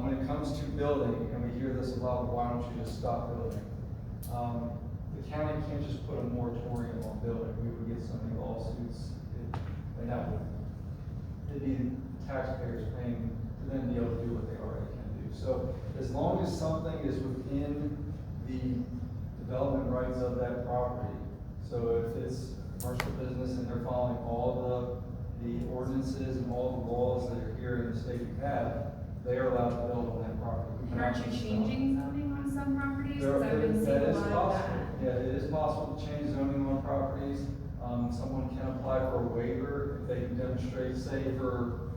When it comes to building, and we hear this a lot, why don't you just stop building? The county can't just put a moratorium on building. We would get so many lawsuits, and that would, it'd be taxpayers paying for them to be able to do what they already can do. So as long as something is within the development rights of that property, so if it's a commercial business and they're following all the ordinances and all the laws that are here in the state we have, they are allowed to build on that property. And aren't you changing zoning on some properties? Because I've been seeing That a is lot of possible. that. Yeah, it is possible to change zoning on properties. Someone can apply for a waiver if they can demonstrate, say, for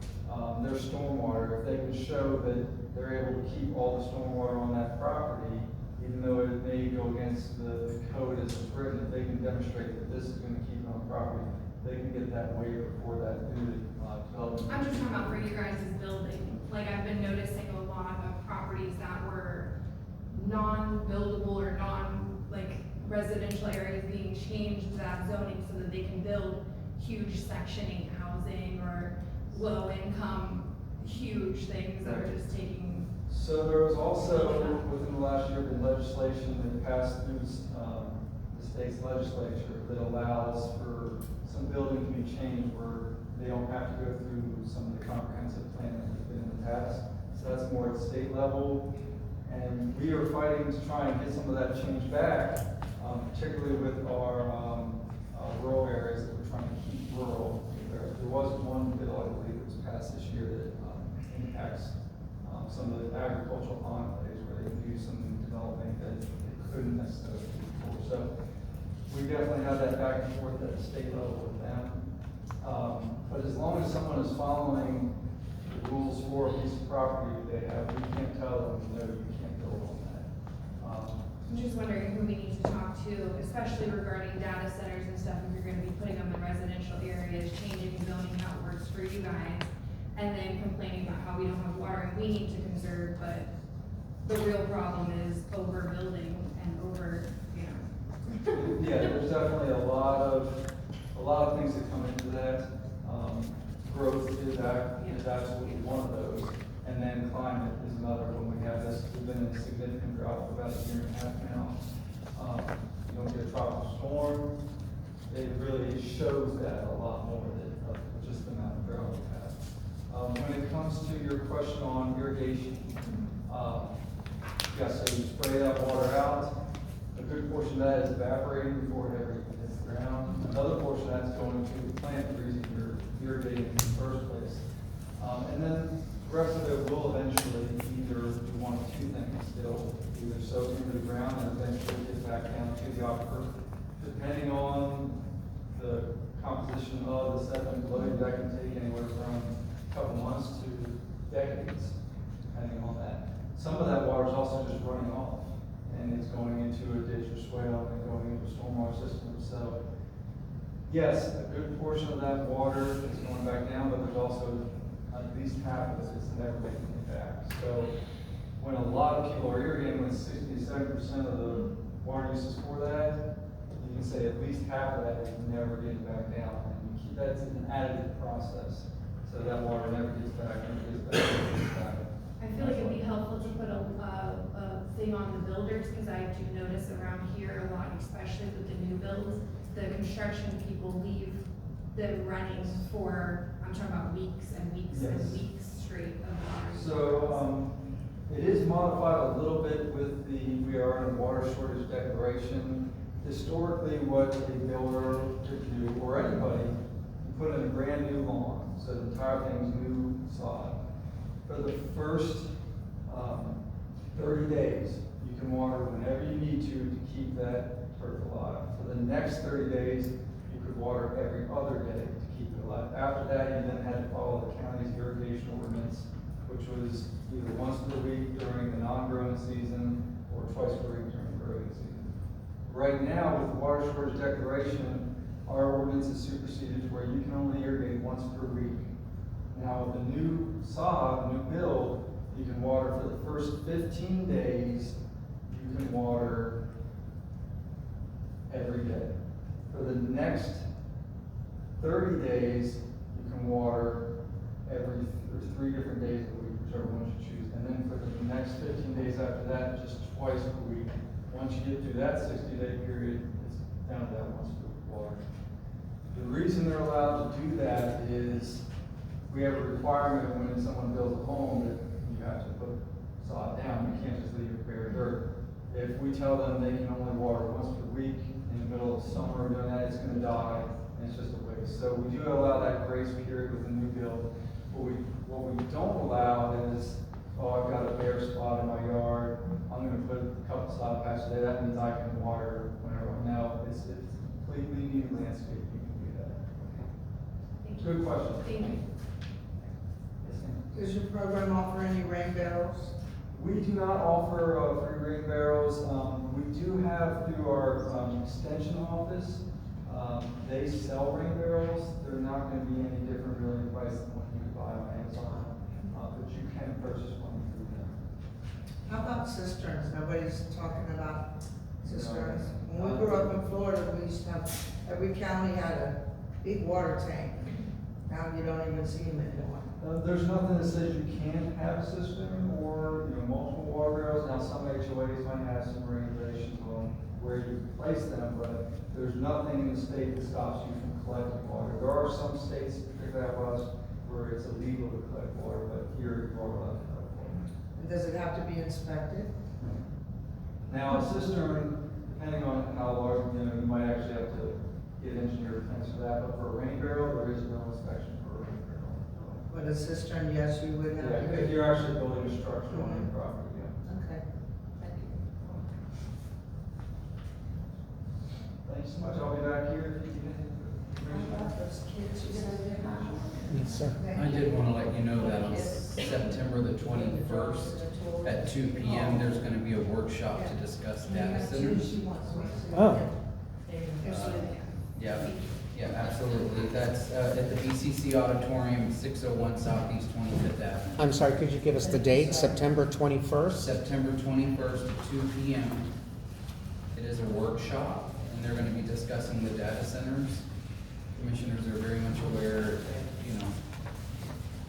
their stormwater, if they can show that they're able to keep all the stormwater on that property, even though it may go against the code as it's written, if they can demonstrate that this is going to keep it on property, they can get that waiver for that due to development. I'm just talking about for you guys' building. like I've been noticing a lot of properties that were non-buildable or residential areas being changed to that zoning so that they can build huge Section 8 housing or low-income, huge things that are just taking. So there was also, within the last year, been legislation that passed through the state's legislature that allows for some buildings to be changed where they don't have to go through some of the comprehensive plan that has been in the past. So that's more at state level. And we are fighting to try and get some of that change back, particularly with our rural areas that we're trying to keep rural. There was one bill, I believe, that was passed this year that impacts some of the agricultural enclaves where they can do some development that they couldn't necessarily do before. So we definitely have that back and forth at the state level with them. But as long as someone is following the rules for a piece of property they have, we can't tell them, no, you can't build on that. I'm just wondering who we need to talk to, especially regarding data centers and stuff, if you're gonna be putting them in residential areas, changing zoning how it works for you guys, and then complaining about how we don't have water, and we need to conserve, but the real problem is overbuilding and over, you know. Yeah, there's definitely a lot of things that come into that. Growth is absolutely one of those, and then climate is another one. We have this, we've been in a significant drought for about a year and a half now. You don't get a tropical storm, it really shows that a lot more than just the amount of drought we've had. When it comes to your question on irrigation, yes, so you spray that water out. A good portion of that is evaporating before it ever hits the ground. Another portion of that's going to the plant, the reason you're irrigating in the first place. And then the rest of it will eventually either do one of two things. It'll either soak into the ground and eventually get back down to the aquifer. Depending on the composition of the sediment below, that can take anywhere from a couple months to decades, depending on that. Some of that water is also just running off, and it's going into a ditch or swale and going into a stormwater system. So, yes, a good portion of that water is going back down, but there's also at least half of it is never making it back. So, when a lot of people are irrigating with 60 to 70% of the water uses for that, you can say at least half of that is never getting back down. And you keep that's an additive process. So that water never gets back, never gets back, never gets back. I feel like it'd be helpful to put a thing on the builders, because I do notice around here a lot, especially with the new builds, the construction people leave them running for, I'm talking about weeks and weeks and Yes. weeks straight of water. So, it is modified a little bit with we are in a water shortage declaration. Historically, what a builder could do, or anybody, you put in a brand new lawn, so the entire thing's new sod. For the first 30 days, you can water whenever you need to keep that turf alive. For the next 30 days, you could water every other day to keep it alive. After that, you then had to follow the county's irrigation ordinance, which was either once per week during the non-growing season or twice per week during the growing season. Right now, with the water shortage declaration, our ordinance is superseded to where you can only irrigate once per week. Now, with the new sod, new build, you can water for the first 15 days, you can water every day. For the next 30 days, you can water there's 3 different days a week, whichever one you choose. And then for the next 15 days after that, just twice per week. Once you get through that 60-day period, it's down to that once per week water. The reason they're allowed to do that is we have a requirement when someone builds a home that you have to put sod down. You can't just leave it bare dirt. If we tell them they can only water once per week in the middle of summer doing that, it's going to die, and it's just a waste. So we do allow that grace period with the new build. What we don't allow is, oh, I've got a bare spot in my yard, I'm going to put a couple sod patches there. That means I can water whenever. No, it's completely new landscape. You can do that. Thank you. Good question. Thank you. Yes, ma'am. Does your program offer any rain barrels? We do not offer free rain barrels. We do have through our extension office, they sell rain barrels. They're not going to be any different really in price than what you could buy on Amazon. But you can about cisterns? Nobody's talking about cisterns. When we grew up in Florida, we used to have, every county had a big water tank. Now you don't even see them anymore. There's nothing that says you can't have a cistern or, multiple water barrels. Now, some HOAs might have some regulations on where you place them, but there's nothing in the state that stops you from collecting water. There are some states, particularly out west, where it's illegal to collect water, but here you are allowed to collect water. And does it have to be inspected? Now, a cistern, depending on how large, you might actually have to get engineered plans for that, but for a rain barrel, there is no inspection for a rain barrel. But a cistern, yes, you would have Yeah, to. if you're actually building a structure on your property, yeah. Okay, thank you. Thanks so much, I'll be back here if you need Yes, sir. I did want to let you know that on September the 21st at 2 p.m., there's going to be a workshop to discuss data centers. Oh, Yeah, absolutely. That's at the BCC Auditorium, 601 Southeast 25th Avenue. I'm sorry, could you give us the date, September 21st? September 21st at 2 p.m. It is a workshop, and they're going to be discussing the data centers. Commissioners are very much aware,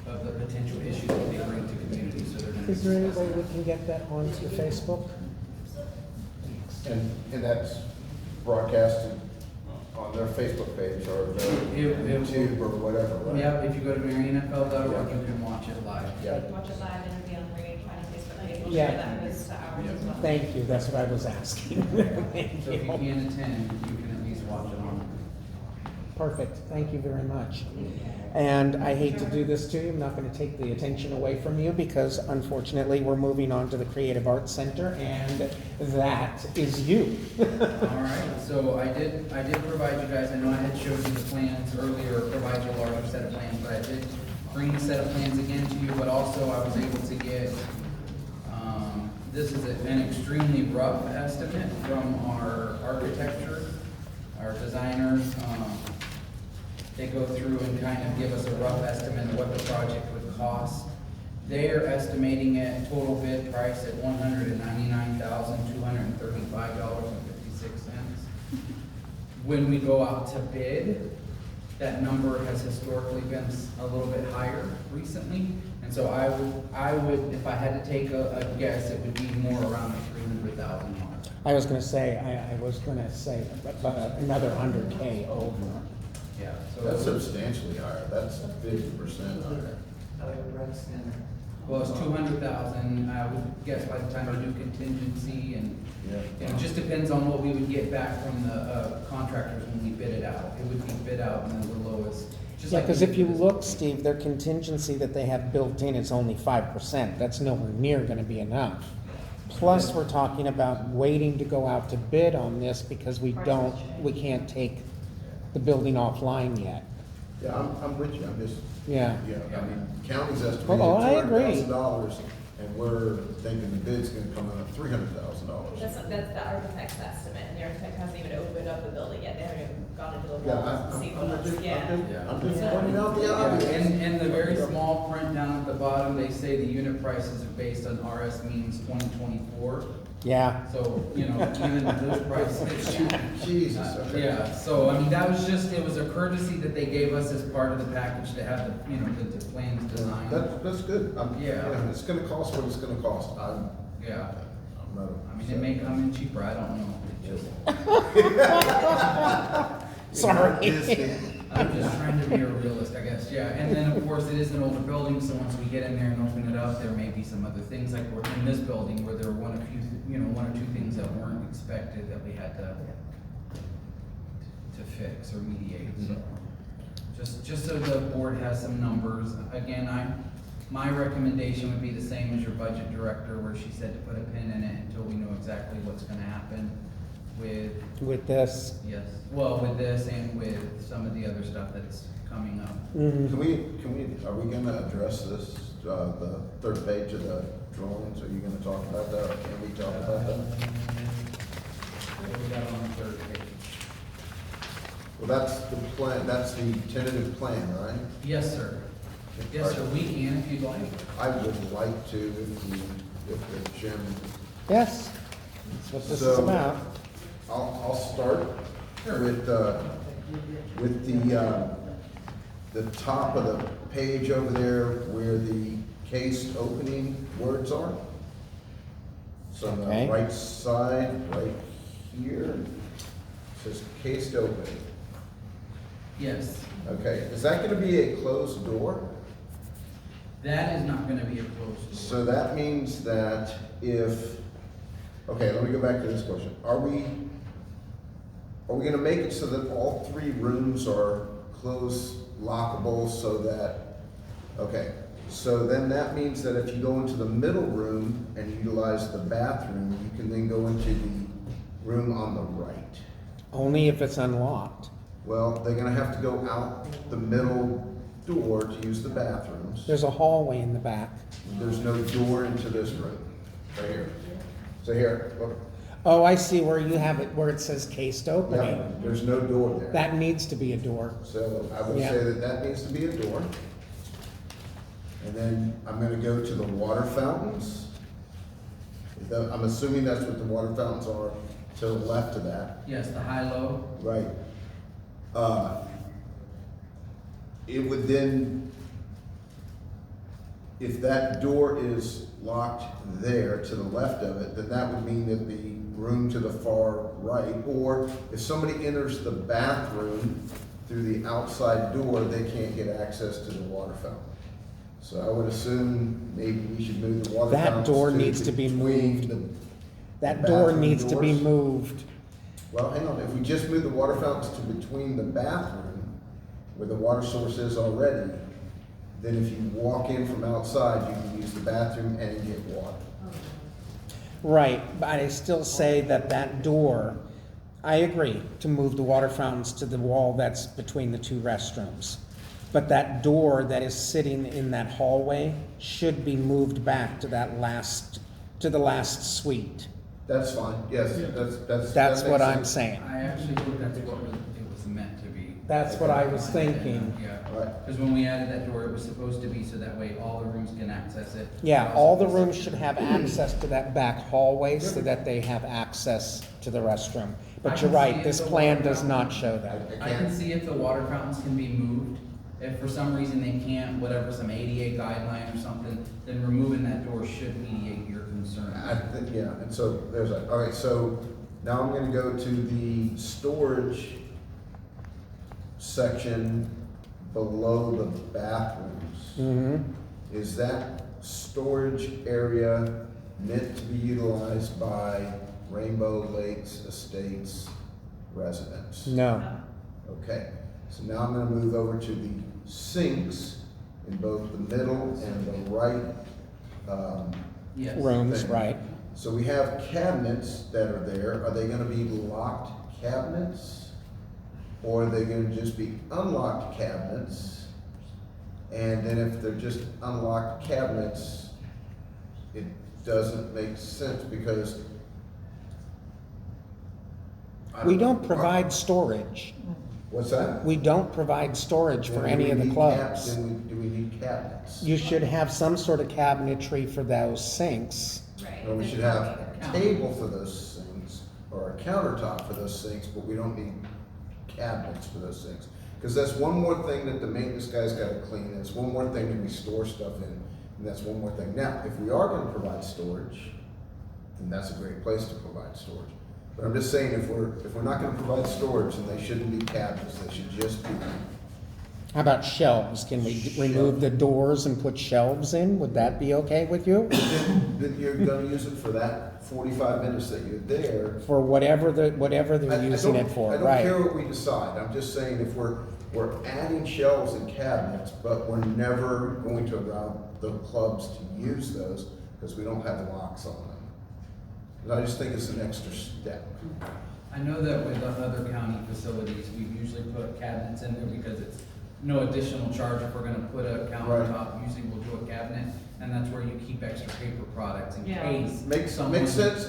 of the potential issues that they bring to communities, so they're going to. Is there any way we can get that onto Facebook? And that's broadcasted on their Facebook page or their YouTube or whatever, right? Yeah, if you go to marionfl.org, you can watch it live. Yeah. Watch it live and it'll be on the Marion County Facebook page. We'll Yeah. share that with ours as well. Thank you, that's what I was asking. Thank So if you you. can't attend, you can at least watch it on. Perfect, thank you very much. And I hate to do this to you, I'm not gonna take the attention away from you because unfortunately, we're moving on to the Creative Arts Center and that is you. All right, so I did provide you guys, I know I had showed you the plans earlier, or provide you a larger set of plans, but I did bring the set of plans again to you, but also I was able to get, this is an extremely rough estimate from our architecture, our designers. They go through and kind of give us a rough estimate of what the project would cost. They are estimating it total bid price at $199,235.56. When we go out to bid, that number has historically been a little bit higher recently. And so I would, if I had to take a guess, it would be more around the $300,000 mark. I was gonna say, I was gonna say another 100K over. Yeah, so. That's substantially higher, that's 50% higher. Well, it's 200,000, I would guess by the time I do contingency and, it just depends on what we would get back from the contractors when we bid it out. It would be bid out and then the lowest. just Yeah, like because we if did you this. look, Steve, their contingency that they have built in is only 5%. That's nowhere near gonna be enough. Plus, we're talking about waiting to go out to bid on this because we can't take the building offline yet. Yeah, I'm with you, I'm just, Yeah. I mean, county's estimating Oh, I agree. $200,000, and we're thinking the bid's gonna come in at $300,000. That's the architect's estimate, and the architect hasn't even opened up the building yet, they haven't even gone into the Yeah, walls to see what else, yeah. I'm just pointing out the obvious. And the very small print down at the bottom, they say the unit prices are based on RS means 2024. Yeah. So, even those prices. Jesus, okay. Yeah, so, I mean, that was just, it was a courtesy that they gave us as part of the package to have the, the plans designed. That's good. Yeah. It's gonna cost what it's gonna cost. Yeah, I'm not. I mean, it may come in cheaper, I don't know. It just, Sorry. I'm just trying to be a realist, I guess, yeah. And then, of course, it is an older building, so once we get in there and open it up, there may be some other things, like we're in this building where there were one or two things that weren't expected that we had to fix or mediate, so. Just so the board has some numbers, again, my recommendation would be the same as your budget director, where she said to put a pin in it until we know exactly what's gonna happen With this. yes, well, with this and with some of the other stuff that's coming up. Mhm. Are we gonna address this, the third page of the drawings? Are you gonna talk about that, or can we talk about that? What we got on the third page? Well, that's the plan, that's the tentative plan, right? Yes, sir. Yes, sir, we can if you'd like. I would like to, if the Jim Yes, that's what this is So- about. I'll start with the top of the page over there where the cased opening words are. So on Okay. the right side, right here, says cased opening. Yes, Okay, is that gonna be a closed door? that is not gonna be a closed door. So that means that if, okay, let me go back to this question. Are we gonna make it so that all three rooms are closed, lockable, so that, okay. So then that means that if you go into the middle room and utilize the bathroom, you can then go into the room on the right. Only if it's unlocked. Well, they're gonna have to go out the middle door to use the bathrooms. There's a hallway in the back. There's no door into this room, right here. So here, look, Oh, I see where you have it, where it says cased yeah, opening. there's no door there. That needs to be a door. So I would Yeah. say that that needs to be a door. And then I'm gonna go to the water fountains. I'm assuming that's what the water fountains are to the left of that, Yes, the high-low, right? It would then, if that door is locked there to the left of it, then that would mean that the room to the far right, or if somebody enters the bathroom through the outside door, they can't get access to the water fountain. So I would assume maybe we should move the water That fountains door needs to be between moved. the- That the door bathroom needs to be doors. moved. Well, hang on, if we just move the water fountains to between the bathroom, where the water source is already, then if you walk in from outside, you can use the bathroom and get water. Right, but I still say that that door, I agree to move the water fountains to the wall that's between the two restrooms. But that door that is sitting in that hallway should be moved back to that to the last suite. That's fine, yes, That's that what makes I'm sense. saying. I actually think that's what it was meant to be. That's what I was thinking. Yeah, Right. because when we added that door, it was supposed to be so that way all the rooms can access it. Yeah, all the rooms should have access to that back hallway so that they have access to the restroom. But you're right, this plan does not show that. I can see if the water fountains can be moved. If for some reason they can't, whatever, some ADA guideline or something, then removing that door should mediate your concern. Yeah, and so there's a, all right, so now I'm gonna go to the storage section below the bathrooms. Mm-hmm. Is that storage area meant to be utilized by Rainbow Lakes Estates residents? No. Okay, so now I'm gonna move over to the sinks in both the middle and the right, Yes. Rooms, thing. right. So we have cabinets that are there. Are they gonna be locked cabinets? Or are they gonna just be unlocked cabinets? And then if they're just unlocked cabinets, it doesn't make sense because I We know. don't provide storage. What's that? We don't provide storage for Then any do of we the need clubs. Do we need cabinets? You should have some sort of cabinetry for those sinks. Right. Or we should have a table for those sinks, or a countertop for those sinks, but we don't need cabinets for those sinks. Because that's one more thing that the maintenance guy's gotta clean, that's one more thing that we store stuff in, and that's one more thing. Now, if we are gonna provide storage, then that's a great place to provide storage. But I'm just saying, if we're not gonna provide storage, then they shouldn't be cabinets, they should just be, How about shelves? Can we remove the doors and put shelves in? Would that be okay with you? then you're gonna use it for that 45 minutes that you're there. For whatever they're I using don't- it for, I don't right? care what we decide, I'm just saying if we're adding shelves and cabinets, but we're never going to allow the clubs to use those because we don't have locks on them. And I just think it's an extra step. I know that with the other county facilities, we usually put cabinets in there because it's no additional charge if we're gonna put a countertop, usually we'll do a cabinet, and that's where you keep extra paper products in Yeah. case. Makes someone- sense,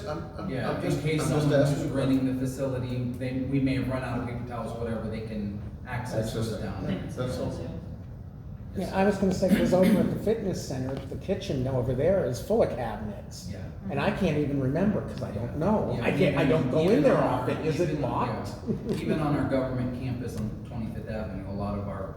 Yeah, I'm in just case asking. someone who's renting the facility, we may have run out of paper towels, whatever, they can access those Access it. down I there. think it's That's all. also- Yeah, I was gonna say, because over at the fitness center, the kitchen over there is full of cabinets. Yeah. And I can't even remember, because I don't know. Yeah, I don't go even in there on our- often. Is it even- locked? yeah. Even on our government campus on 25th Avenue, a lot of our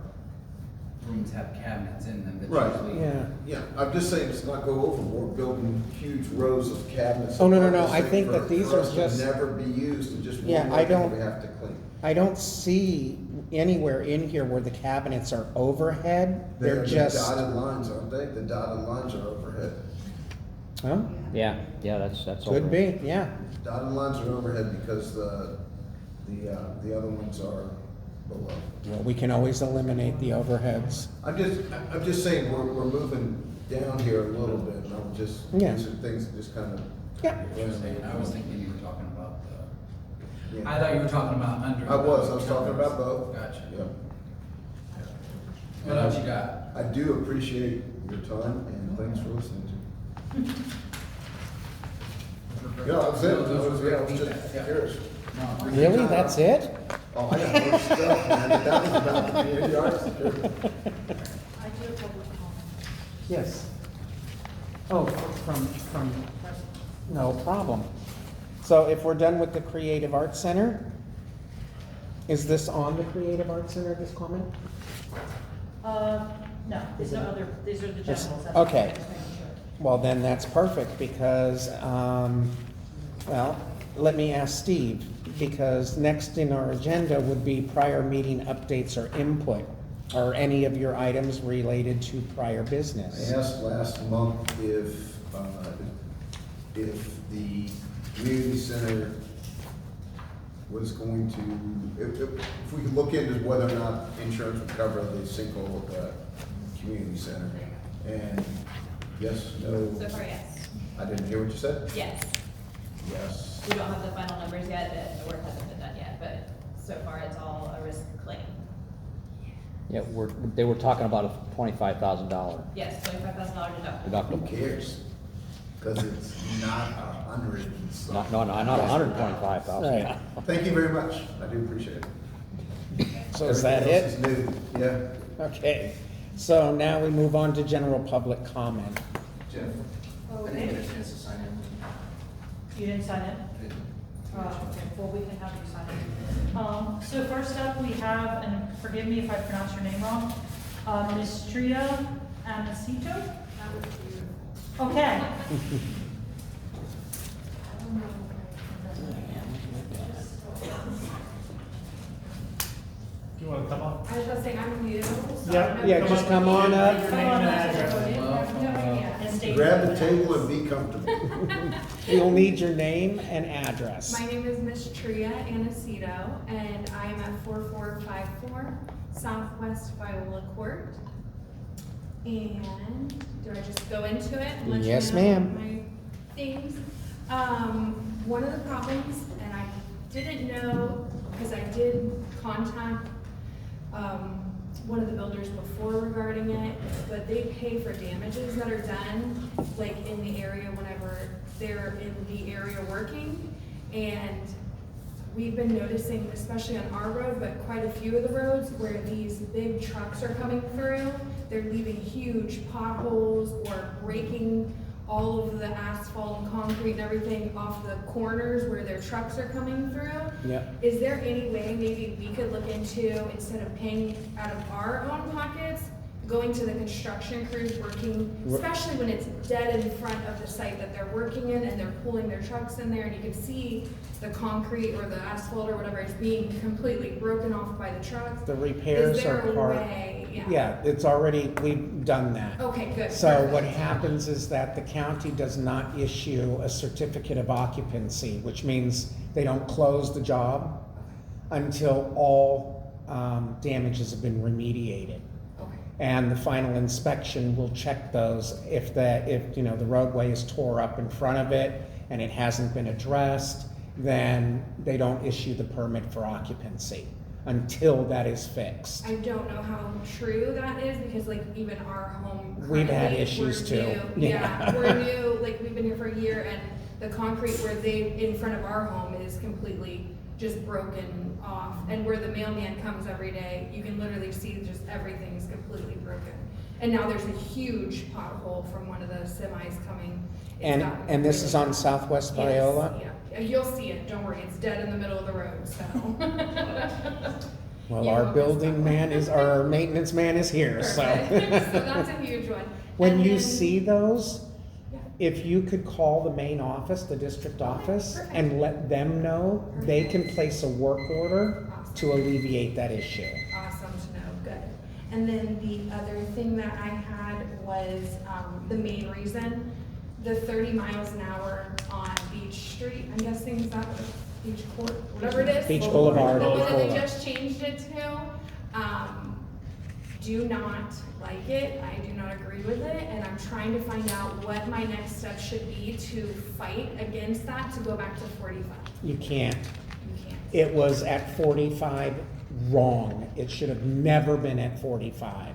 rooms have cabinets in them that Right. usually. Yeah. Yeah, I'm just saying, let's not go overboard, building huge rows of cabinets. Oh, no, no, I'm no, just I saying think for- that these for are us to just- never be used, and just Yeah, one I more thing don't- we have to clean. I don't see anywhere in here where the cabinets are overhead. They're just, dotted lines, aren't they? The dotted lines are overhead. huh? Yeah, that's. Could over. be, yeah. Dotted lines are overhead because the other ones are below. Well, we can always eliminate the overheads. I'm just saying, we're moving down here a little bit, and I'm just, Yeah. these are things that just kind of. Yeah. I was thinking you were talking about the, Yeah. I thought you were talking about under. I was talking about both. Gotcha. Yep. What else you got? I do appreciate your time, and thanks for listening to me. Yeah, that was it. I was just curious. No, Really? That's it? Oh, I got more stuff, man, but that was about the community arts. I do a public comment. Yes. Oh, from, no problem. So if we're done with the Creative Arts Center, is this on the Creative Arts Center, this comment? No, these are other, these are the This- generals. that's okay. just making sure. Well, then that's perfect, because, well, let me ask Steve, because next in our agenda would be prior meeting updates or input, or any of your items related to prior I business. asked last month if the community center was going to, if we could look into whether or not insurance would cover the sinkhole at the community center. And yes, no, So far, yes. I didn't hear what you said? Yes. Yes. We don't have the final numbers yet, and the work hasn't been done yet, but so far it's all a risk claim. Yeah, they were talking about a $25,000 Yes, $25,000 deductible. Who deductible. cares? Because it's not 100 and stuff. Not 125,000. Right. Thank you very much. I do appreciate it. So is that Everything it? else is new. Yeah. Okay, so now we move on to general public comment. Jeff, I didn't get a chance to sign in. You didn't sign it? Okay, well, we can have you sign it. So first up, we have, and forgive me if I pronounce your name wrong, Ms. Tria Anacito? Okay. Do you want to come on? I was just saying, I'm new, so. Yeah, I'm Yeah, not- just come on up. Come on up. Yeah. And state Grab your the table names. and be comfortable. You'll need your name and address. My name is Miss Tria Anacito, and I am at 4454 Southwest Viola Court. And do I just go into it and let you know? Yes, ma'am. My things. One of the problems, and I didn't know, because I did contact, one of the builders before regarding it, but they pay for damages that are done, like in the area whenever they're in the area working. And we've been noticing, especially on our road, but quite a few of the roads where these big trucks are coming through, they're leaving huge potholes or breaking all of the asphalt and concrete and everything off the corners where their trucks are coming through. Yep. Is there any way maybe we could look into, instead of paying out of our own pockets, going to the construction crews working, especially when it's dead in front of the site that they're working in and they're pulling their trucks in there and you can see the concrete or the asphalt or whatever is being completely broken off by the trucks? The repairs Is there are a part. way? Yeah, it's already, we've done that. Okay, good. So what Perfect. happens is that the county does not issue a certificate of occupancy, which means they don't close the job until all damages have been remediated. Okay. And the final inspection will check those. If the roadway is tore up in front of it and it hasn't been addressed, then they don't issue the permit for occupancy until that is fixed. I don't know how true that is because like even our home. We've had currently, issues we're too. new. Yeah. Yeah, we're new, like we've been here for a year and the concrete where in front of our home is completely just broken off. And where the mailman comes every day, you can literally see just everything's completely broken. And now there's a huge pothole from one of the semis coming. It's And, gotten and this really is on bad. Southwest Yes, Viola? yeah, you'll see it, don't worry, it's dead in the middle of the road, so. Well, You our will building miss that man one. is, our maintenance man is here, so. Perfect. So that's a huge one. When And you then- see those, Yeah. if you could call the main office, the district office, perfect. and let them know, they can Perfect. place a work order Awesome. to alleviate that issue. Awesome to know, good. And then the other thing that I had was, the main reason, the 30 miles an hour on Beach Street, I'm guessing, is that what, Beach Court, whatever it is? Beach Boulevard. The one that they Boulevard. just changed it to, do not like it, I do not agree with it, and I'm trying to find out what my next step should be to fight against that, to go back to 45. You can't. You can't. It was at 45 wrong. It should have never been at 45.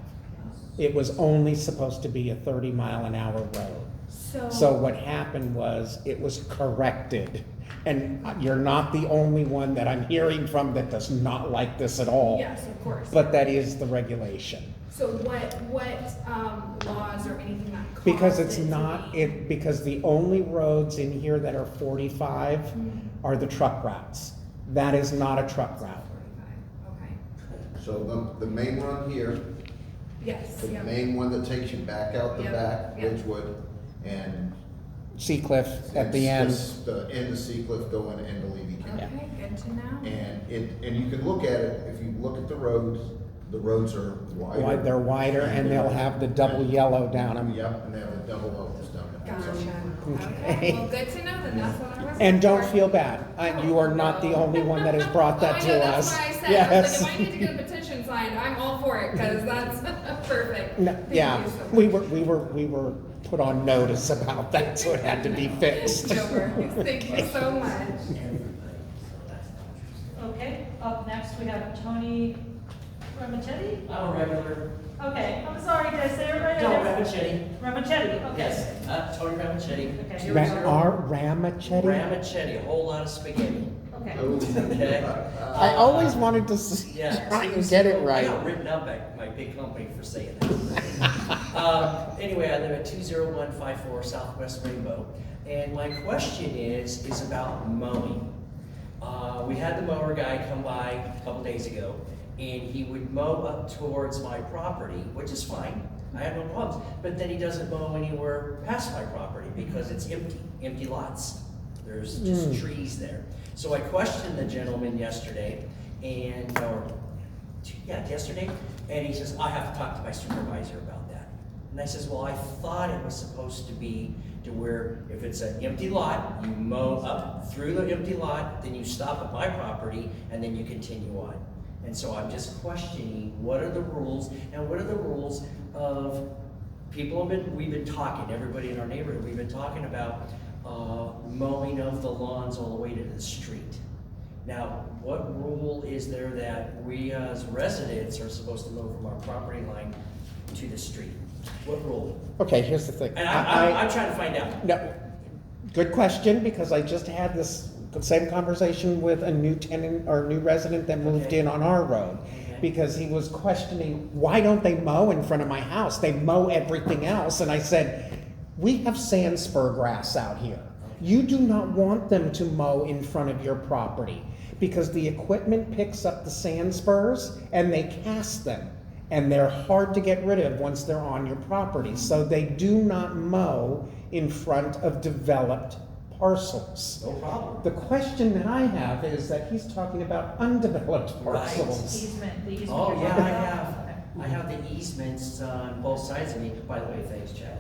It was only supposed to be a 30-mile-an-hour road. So what happened was, it was corrected. And you're not the only one that I'm hearing from that does not like this at all. Yes, of course. But that is the regulation. So what laws or anything that cause Because it's it to not, be- because the only roads in here that are 45 are the truck routes. That is not a truck route. 45, okay. So the main run here, Yes, the yeah. main one that takes you back out the Yep, back, yep. Ridgewood, and. Seacliff at the end. it's The end of Seacliff going into Levy County. Okay, good to know. And you can look at it, if you look at the roads are wider. They're wider and they'll have the double yellow down them. Yep, and they have a double opens down there. Gotcha. Okay. Okay, well, good to know then, that's what I was. And don't looking for. feel bad. You are not the only one that has brought Oh, that I to know, us. that's why I said, I was Yes. like, if I need to get a petition signed, I'm all for it, because that's perfect. No, Thank yeah, you so much. we were put on notice about that, so it had to be fixed. No worries. Thank you so much. Okay, up next we have Tony Ramachetti. I'm a regular, Okay, I'm sorry, did I say it right? no, Ramachetti, Ramachetti, okay. yes, Tony Ramachetti. Okay, here we go. Ramachetti? Ramachetti, a whole lot of spaghetti, Okay. okay? I always wanted to Yeah. try and get it I got right. written up at my big company for saying that. Anyway, I live at 20154 Southwest Rainbow, and my question is about mowing. We had the mower guy come by a couple days ago, and he would mow up towards my property, which is fine, I have no problems, but then he doesn't mow anywhere past my property because it's empty lots. There's just trees there. So I questioned the gentleman yesterday, yesterday, and he says, I have to talk to my supervisor about that. And I says, well, I thought it was supposed to be to where if it's an empty lot, you mow up through the empty lot, then you stop at my property, and then you continue on. And so I'm just questioning, what are the rules, and what are the rules of, we've been talking, everybody in our neighborhood, we've been talking about mowing of the lawns all the way to the street. Now, what rule is there that we as residents are supposed to mow from our property line to the street? What rule? Okay, here's the thing. And I'm trying to find out. No, good question, because I just had this same conversation with a new tenant or new resident that moved Okay. in on our road. Okay. Because he was questioning, why don't they mow in front of my house? They mow everything else. And I said, we have sand spur grass out here. You do not want them to mow in front of your property because the equipment picks up the sand spurs and they cast them. And they're hard to get rid of once they're on your property. So they do not mow in front of developed parcels. No problem. The question that I have is that he's talking about undeveloped Right. parcels. Easement, the easement. Oh, you're yeah, talking I about? have. Okay. I have the easements on both sides of me. By the way, thanks, Chad.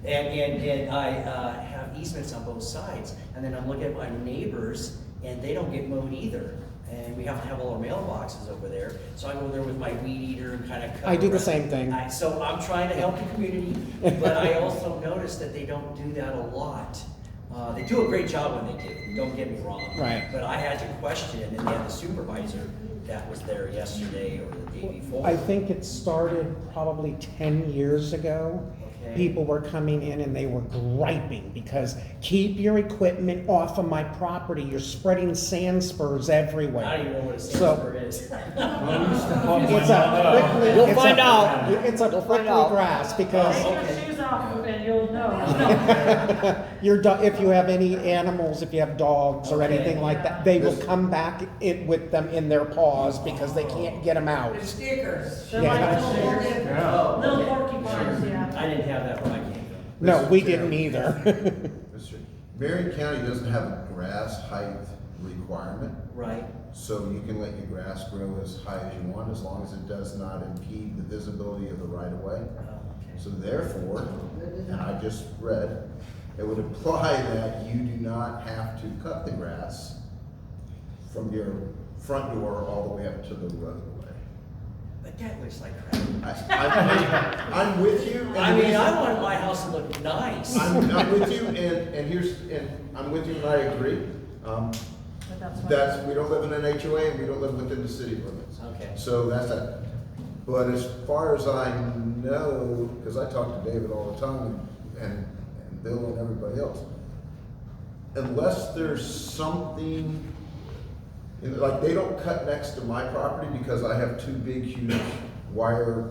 And I have easements on both sides. And then I'm looking at my neighbors, and they don't get mowed either. And we have to have all our mailboxes over there. So I go there with my weed eater and kind of cover. I do the it. same thing. So I'm trying to help the community, but I also noticed that they don't do that a lot. They do a great job when they do, don't get me wrong. Right. But I had to question, and they had the supervisor that was there yesterday or the day before. I think it started probably 10 years ago. Okay. People were coming in and they were griping because keep your equipment off of my property. You're spreading sand spurs everywhere. I don't even know what a So- sand spur is. It's a prickly. We'll it's find a- out. It's a We'll find prickly out. grass because Take your shoes off and you'll know. if you have any animals, if you have dogs or Okay. anything like that, they will come back with them in their paws because they can't get them out. The stickers. They're Yeah. like Yeah. little porcupines, yeah. I didn't have that when I came. No, we Mr. didn't Chairman. either. Mr. Marion County doesn't have a grass height requirement, Right. so you can let your grass grow as high as you want, as long as it does not impede the visibility of the right of way. Oh, okay. So therefore, and I just read, it would imply that you do not have to cut the grass from your front door all the way up to the roadway. But that looks like crap. I'm with you. and I the mean, reason- I want my house to look nice. I'm with you, and I'm with you, and I agree. But that's what. That's, we don't live in an HOA, and we don't live within the city limits. Okay. So that's that. But as far as I know, because I talk to David all the time, and Bill and everybody else, unless there's something, like they don't cut next to my property because I have two big, huge wire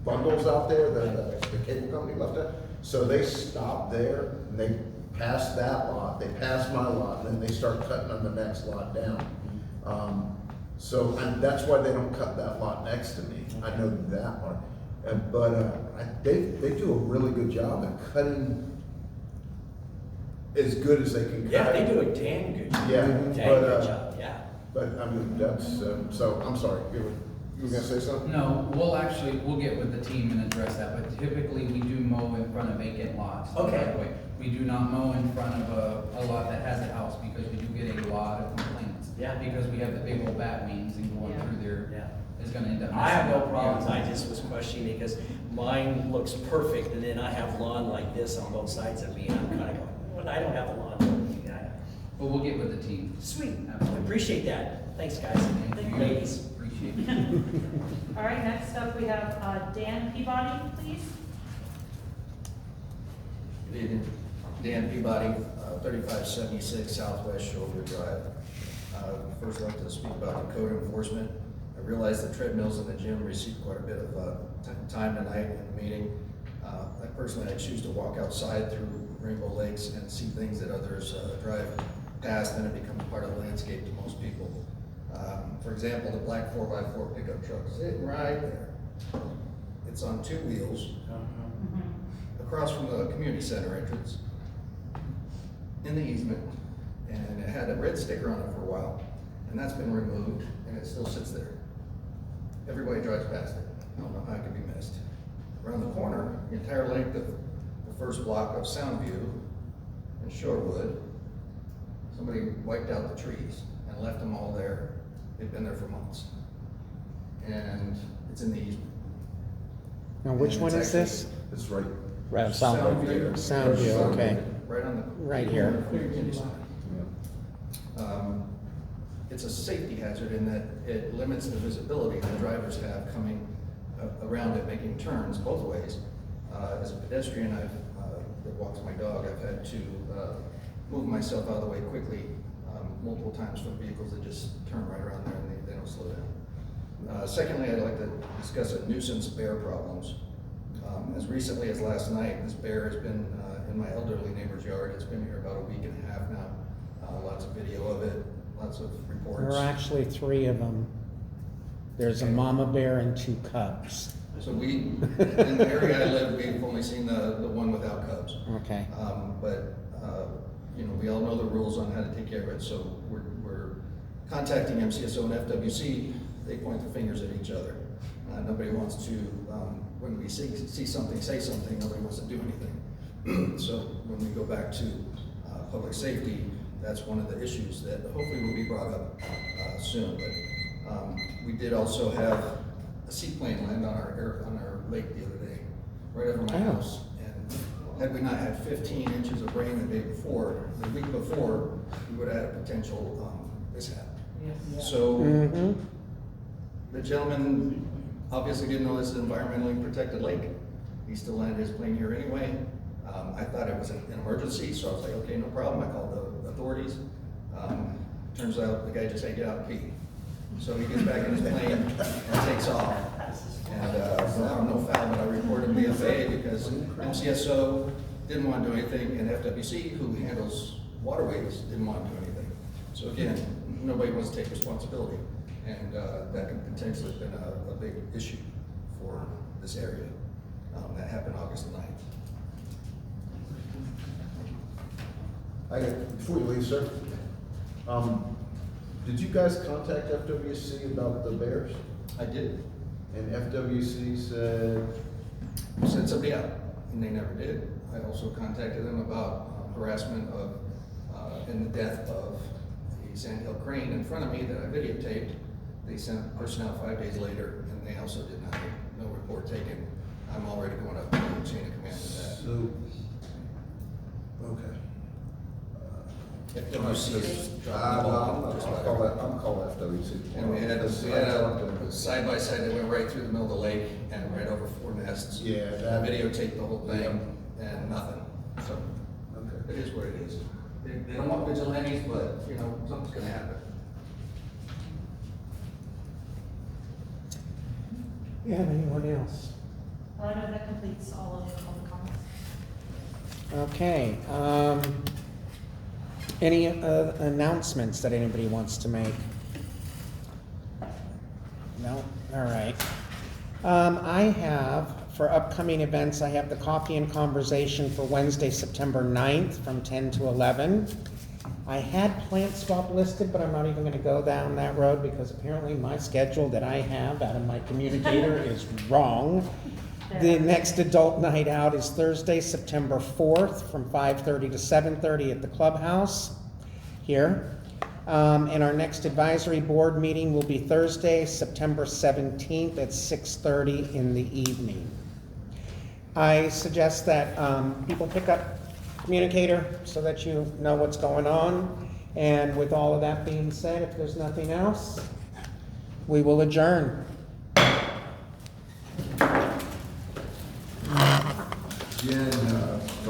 bundles out there that the cable company left at. So they stop there, and they pass that lot, they pass my lot, and then they start cutting on the next lot down. And that's why they don't cut that lot next to me. I know that part. They do a really good job at cutting as good as they can cut. Yeah, they do a damn good job. Yeah, Damn but, good job, yeah. But, I mean, that's, so, I'm sorry, you were gonna say something? No, we'll get with the team and address that, but typically we do mow in front of vacant lots. Okay. By the way. We do not mow in front of a lot that has a house because we do get a lot of complaints. Yeah. Because we have the big old bat wings and going Yeah. through there Yeah. is gonna end up. I have no messing up. problems, I just was questioning because mine looks perfect and then I have lawn like this on both sides of me and I'm kind of going, well, I don't have a lawn. But we'll get with the team. Sweet, I Absolutely. appreciate that. Thanks, guys. Thank you. Ladies. Appreciate it. All right, next up we have Dan Peabody, please. Good evening, Dan Peabody, 3576 Southwest Shoulder Drive. First, I'd like to speak about the code enforcement. I realize the treadmills in the gym receive quite a bit of time tonight in the meeting. I personally, I choose to walk outside through Rainbow Lakes and see things that others drive past, and it becomes part of the landscape to most people. For example, the black 4x4 pickup truck sitting right there. It's on two wheels, across from the community center entrance, in the easement, and it had a red sticker on it for a while, and that's been removed, and it still sits there. Everybody drives past it. I don't know how it could be missed. Around the corner, the entire length of the first block of Soundview and Shorewood, somebody wiped out the trees and left them all there. They've been there for months. And it's in the easement. Now, which And one it's is this? It's right. Right, Soundview. Soundview, okay. Right on the. Right here. It's a safety hazard in that it limits the visibility the drivers have coming around it, making turns both ways. As a pedestrian, that walks my dog, I've had to move myself out of the way quickly multiple times from vehicles that just turn right around there and they don't slow down. Secondly, I'd like to discuss a nuisance bear problems. As recently as last night, this bear has been in my elderly neighbor's yard. It's been here about a week and a half now. Lots of video of it, lots of There reports. are actually 3 of them. There's a mama bear and 2 cubs. So in the area I live, we've only seen the one without cubs. Okay. We all know the rules on how to take care of it, so we're contacting MCSO and FWC. They point the fingers at each other. Nobody wants to, when we see something, say something, nobody wants to do anything. So when we go back to public safety, that's one of the issues that hopefully will be brought up soon. But we did also have a seaplane land on our lake the other day, right over my Oh. house. And had we not had 15 inches of rain the week before, we would have had a potential mishap. So the gentleman obviously didn't know this is an environmentally protected lake. He still landed his plane here anyway. I thought it was an emergency, so I was like, okay, no problem. I called the authorities. Turns out the guy just had to get out and pee. So he gets back in his plane and takes off. And no foul, but I reported him to the FAA because MCSO didn't want to do anything, and FWC, who handles waterways, didn't want to do anything. So again, nobody wants to take responsibility, and that could potentially have been a big issue for this area. That happened August 9th. Before you leave, sir, did you guys contact FWC about the bears? I did. And FWC said, Sent somebody out, and they never did. I also contacted them about harassment of, and the death of the sandhill crane in front of me that I videotaped. They sent personnel 5 days later, and they also did not, no report taken. I'm already going up the chain of command of that. so, okay. FWC is I'll dropping the ball. I'll call FWC. And we had a side by side that went right through the middle of the lake and right over 4 nests. Yeah, I that, videotaped the whole thing and nothing. So okay. it is what it is. They don't want vigilantes, but you know, something's gonna happen. You have anyone else? No, that completes all of the public comments. Okay, any announcements that anybody wants to make? No? All right. I have, for upcoming events, I have the Coffee and Conversation for Wednesday, September 9th from 10 to 11. I had Plant Swap listed, but I'm not even gonna go down that road because apparently my schedule that I have out of my communicator is wrong. The next adult night out is Thursday, September 4th from 5:30 to 7:30 at the clubhouse here. And our next advisory board meeting will be Thursday, September 17th at 6:30 in the evening. I suggest that people pick up communicator so that you know what's going on. And with all of that being said, if there's nothing else, we will adjourn. Jen,